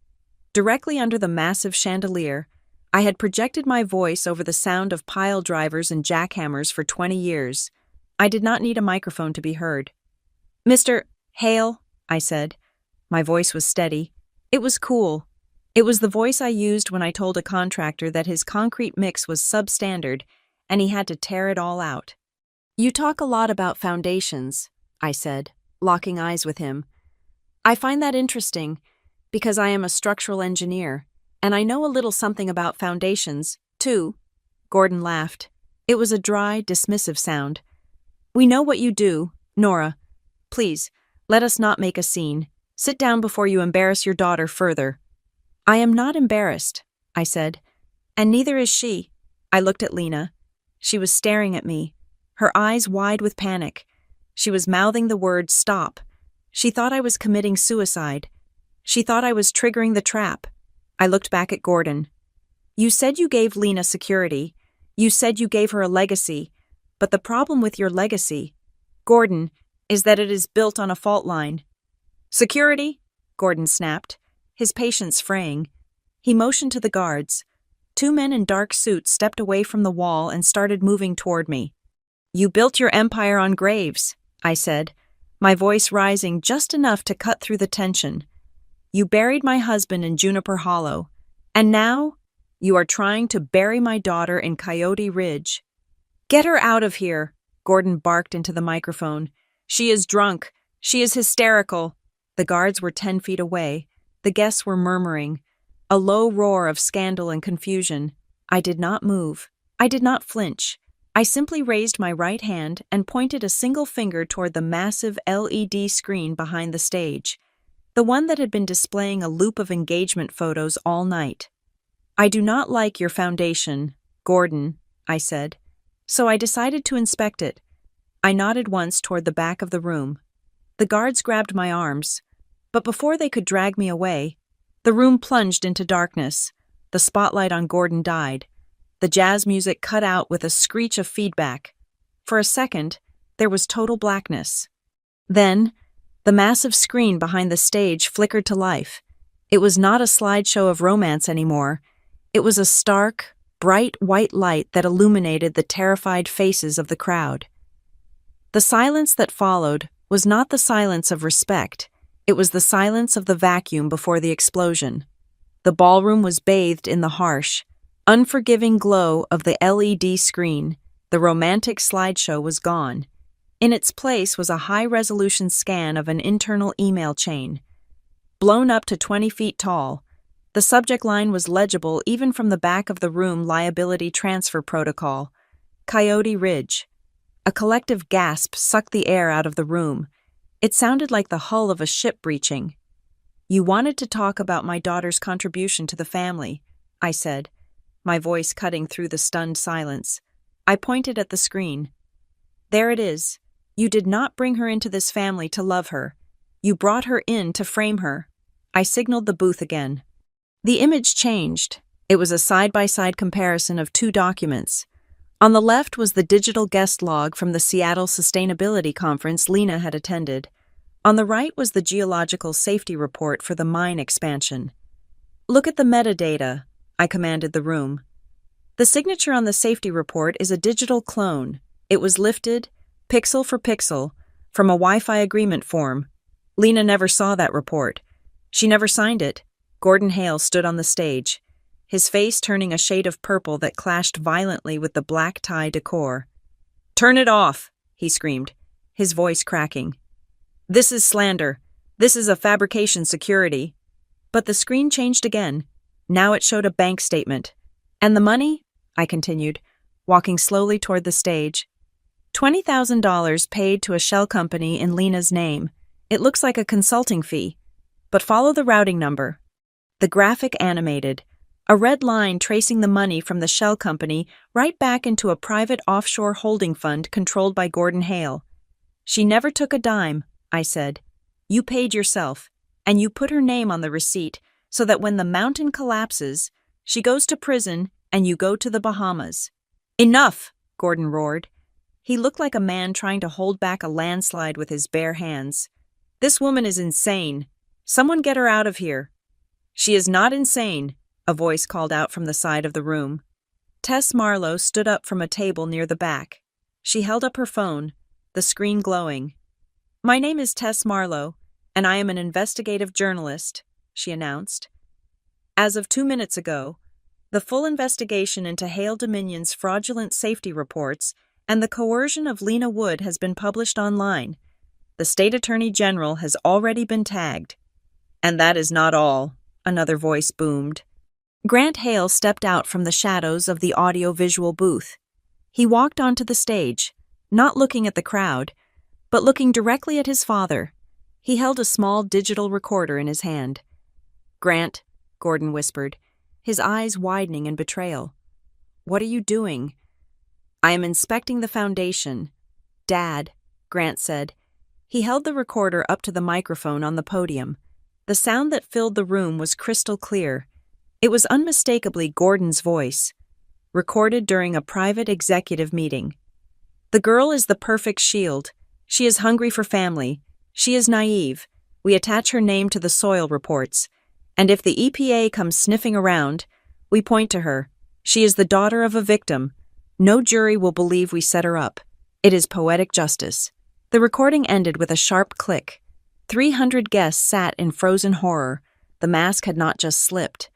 Directly under the massive chandelier, I had projected my voice over the sound of pile drivers and jackhammers for 20 years. I did not need a microphone to be heard. "Mr. Hale," I said. My voice was steady. It was cool. It was the voice I used when I told a contractor that his concrete mix was substandard and he had to tear it all out. "You talk a lot about foundations," I said, locking eyes with him. "I find that interesting because I am a structural engineer, and I know a little something about foundations, too." Gordon laughed. It was a dry, dismissive sound. "We know what you do, Nora. Please, let us not make a scene. Sit down before you embarrass your daughter further." "I am not embarrassed," I said. "And neither is she." I looked at Lena. She was staring at me, her eyes wide with panic. She was mouthing the word "stop." She thought I was committing suicide. She thought I was triggering the trap. I looked back at Gordon. "You said you gave Lena security. You said you gave her a legacy. But the problem with your legacy, Gordon, is that it is built on a fault line." "Security?" Gordon snapped, his patience fraying. He motioned to the guards. 2 men in dark suits stepped away from the wall and started moving toward me. "You built your empire on graves," I said, my voice rising just enough to cut through the tension. "You buried my husband in Juniper Hollow, and now you are trying to bury my daughter in Coyote Ridge." "Get her out of here," Gordon barked into the microphone. "She is drunk. She is hysterical." The guards were 10 feet away. The guests were murmuring, a low roar of scandal and confusion. I did not move. I did not flinch. I simply raised my right hand and pointed a single finger toward the massive LED screen behind the stage, the one that had been displaying a loop of engagement photos all night. "I do not like your foundation, Gordon," I said, so I decided to inspect it. I nodded once toward the back of the room. The guards grabbed my arms, but before they could drag me away, the room plunged into darkness. The spotlight on Gordon died. The jazz music cut out with a screech of feedback. For a second, there was total blackness. Then, the massive screen behind the stage flickered to life. It was not a slideshow of romance anymore. It was a stark, bright white light that illuminated the terrified faces of the crowd. The silence that followed was not the silence of respect. It was the silence of the vacuum before the explosion. The ballroom was bathed in the harsh, unforgiving glow of the LED screen. The romantic slideshow was gone. In its place was a high-resolution scan of an internal email chain. Blown up to 20 feet tall, the subject line was legible even from the back of the room: liability transfer protocol, Coyote Ridge. A collective gasp sucked the air out of the room. It sounded like the hull of a ship breaching. "You wanted to talk about my daughter's contribution to the family," I said, my voice cutting through the stunned silence. I pointed at the screen. "There it is. You did not bring her into this family to love her. You brought her in to frame her." I signaled the booth again. The image changed. It was a side-by-side comparison of 2 documents. On the left was the digital guest log from the Seattle Sustainability Conference Lena had attended. On the right was the geological safety report for the mine expansion. "Look at the metadata," I commanded the room. The signature on the safety report is a digital clone. It was lifted, pixel for pixel, from a Wi-Fi agreement form. Lena never saw that report. She never signed it. Gordon Hale stood on the stage, his face turning a shade of purple that clashed violently with the black tie decor. "Turn it off," he screamed, his voice cracking. "This is slander. This is a fabrication security." But the screen changed again. Now it showed a bank statement. "And the money?" I continued, walking slowly toward the stage. $20,000 paid to a shell company in Lena's name. It looks like a consulting fee. But follow the routing number. The graphic animated. A red line tracing the money from the shell company right back into a private offshore holding fund controlled by Gordon Hale. She never took a dime, I said. You paid yourself, and you put her name on the receipt so that when the mountain collapses, she goes to prison and you go to the Bahamas. Enough, Gordon roared. He looked like a man trying to hold back a landslide with his bare hands. This woman is insane. Someone get her out of here. She is not insane, a voice called out from the side of the room. Tess Marlowe stood up from a table near the back. She held up her phone, the screen glowing. My name is Tess Marlowe, and I am an investigative journalist, she announced. As of 2 minutes ago, the full investigation into Hale Dominion's fraudulent safety reports and the coercion of Lena Wood has been published online. The State Attorney General has already been tagged. And that is not all, another voice boomed. Grant Hale stepped out from the shadows of the audio-visual booth. He walked onto the stage, not looking at the crowd, but looking directly at his father. He held a small digital recorder in his hand. Grant, Gordon whispered, his eyes widening in betrayal. What are you doing? I am inspecting the foundation. Dad, Grant said. He held the recorder up to the microphone on the podium. The sound that filled the room was crystal clear. It was unmistakably Gordon's voice, recorded during a private executive meeting. The girl is the perfect shield. She is hungry for family. She is naive. We attach her name to the soil reports. And if the EPA comes sniffing around, we point to her. She is the daughter of a victim. No jury will believe we set her up. It is poetic justice. The recording ended with a sharp click. 300 guests sat in frozen horror. The mask had not just slipped.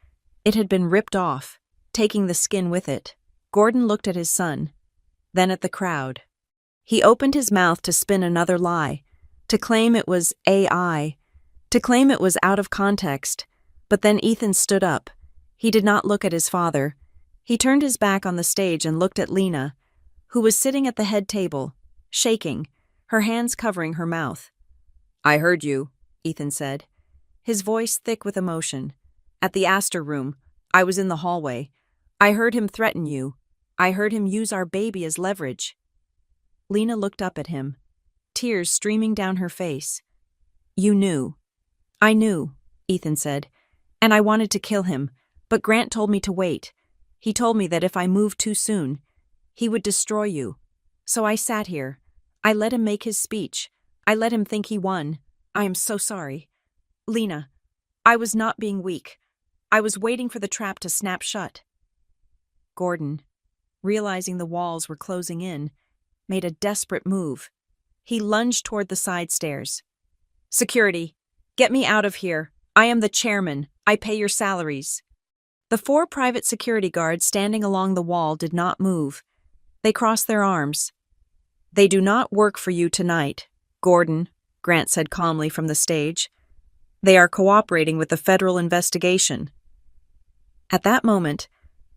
It had been ripped off, taking the skin with it. Gordon looked at his son, then at the crowd. He opened his mouth to spin another lie, to claim it was AI, to claim it was out of context. But then Ethan stood up. He did not look at his father. He turned his back on the stage and looked at Lena, who was sitting at the head table, shaking, her hands covering her mouth. I heard you, Ethan said, his voice thick with emotion. At the Astor Room, I was in the hallway. I heard him threaten you. I heard him use our baby as leverage. Lena looked up at him, tears streaming down her face. You knew. I knew, Ethan said, and I wanted to kill him, but Grant told me to wait. He told me that if I moved too soon, he would destroy you. So I sat here. I let him make his speech. I let him think he won. I am so sorry. Lena, I was not being weak. I was waiting for the trap to snap shut. Gordon, realizing the walls were closing in, made a desperate move. He lunged toward the side stairs. Security, get me out of here. I am the chairman. I pay your salaries. The 4 private security guards standing along the wall did not move. They crossed their arms. They do not work for you tonight, Gordon, Grant said calmly from the stage. They are cooperating with the federal investigation. At that moment,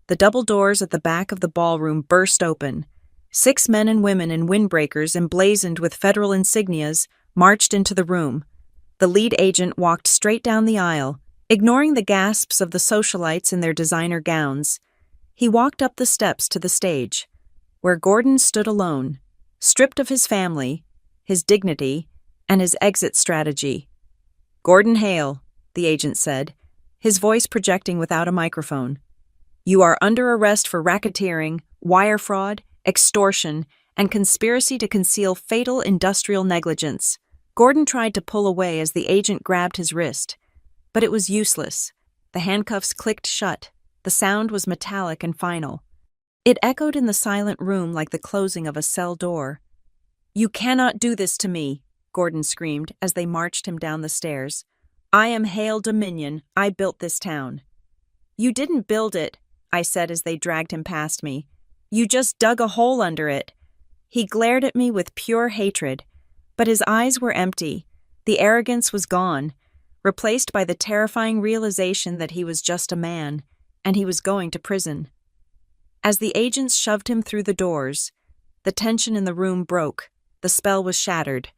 the double doors at the back of the ballroom burst open. 6 men and women in windbreakers emblazoned with federal insignias marched into the room. The lead agent walked straight down the aisle, ignoring the gasps of the socialites in their designer gowns. He walked up the steps to the stage, where Gordon stood alone, stripped of his family, his dignity, and his exit strategy. Gordon Hale, the agent said, his voice projecting without a microphone. You are under arrest for racketeering, wire fraud, extortion, and conspiracy to conceal fatal industrial negligence. Gordon tried to pull away as the agent grabbed his wrist, but it was useless. The handcuffs clicked shut. The sound was metallic and final. It echoed in the silent room like the closing of a cell door. You cannot do this to me, Gordon screamed as they marched him down the stairs. I am Hale Dominion. I built this town. You didn't build it, I said as they dragged him past me. You just dug a hole under it. He glared at me with pure hatred, but his eyes were empty. The arrogance was gone, replaced by the terrifying realization that he was just a man, and he was going to prison. As the agents shoved him through the doors, The tension in the room broke. The spell was shattered.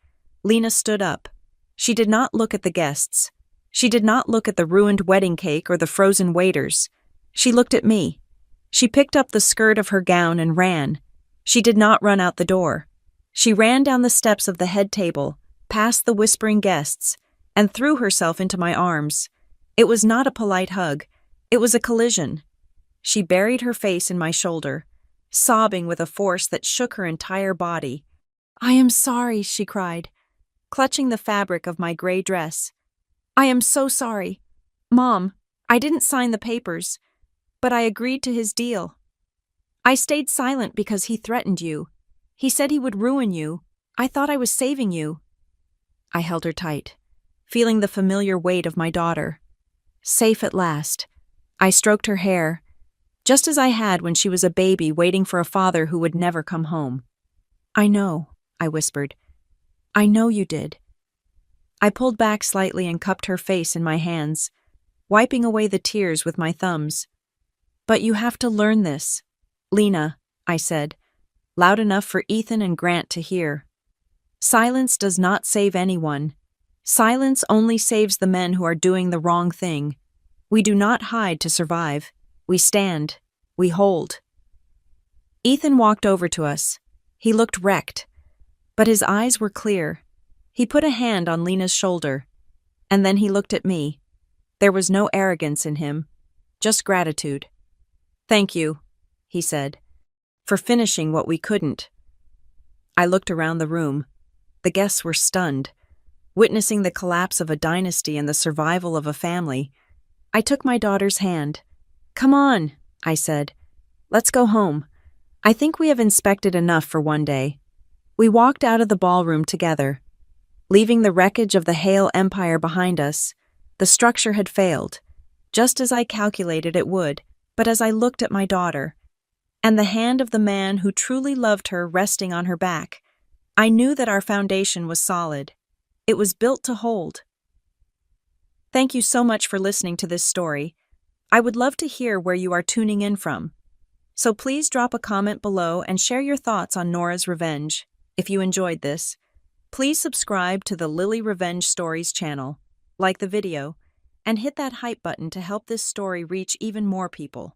Lena stood up. She did not look at the guests. She did not look at the ruined wedding cake or the frozen waiters. She looked at me. She picked up the skirt of her gown and ran. She did not run out the door. She ran down the steps of the head table, past the whispering guests, and threw herself into my arms. It was not a polite hug. It was a collision. She buried her face in my shoulder, sobbing with a force that shook her entire body. "I am sorry," she cried, clutching the fabric of my gray dress. "I am so sorry. Mom, I didn't sign the papers, but I agreed to his deal. I stayed silent because he threatened you. He said he would ruin you. I thought I was saving you." I held her tight, feeling the familiar weight of my daughter. Safe at last. I stroked her hair, just as I had when she was a baby waiting for a father who would never come home. "I know," I whispered. "I know you did." I pulled back slightly and cupped her face in my hands, wiping away the tears with my thumbs. "But you have to learn this, Lena," I said, loud enough for Ethan and Grant to hear. "Silence does not save anyone. Silence only saves the men who are doing the wrong thing. We do not hide to survive. We stand. We hold." Ethan walked over to us. He looked wrecked, but his eyes were clear. He put a hand on Lena's shoulder, and then he looked at me. There was no arrogance in him, just gratitude. "Thank you," he said, "for finishing what we couldn't." I looked around the room. The guests were stunned, witnessing the collapse of a dynasty and the survival of a family. I took my daughter's hand. "Come on," I said. "Let's go home. I think we have inspected enough for one day." We walked out of the ballroom together. Leaving the wreckage of the Hale Empire behind us, the structure had failed, just as I calculated it would, but as I looked at my daughter, and the hand of the man who truly loved her resting on her back, I knew that our foundation was solid. It was built to hold. Thank you so much for listening to this story. I would love to hear where you are tuning in from. So please drop a comment below and share your thoughts on Nora's Revenge. If you enjoyed this, please subscribe to the Lily Revenge Stories channel, like the video, and hit that hype button to help this story reach even more people.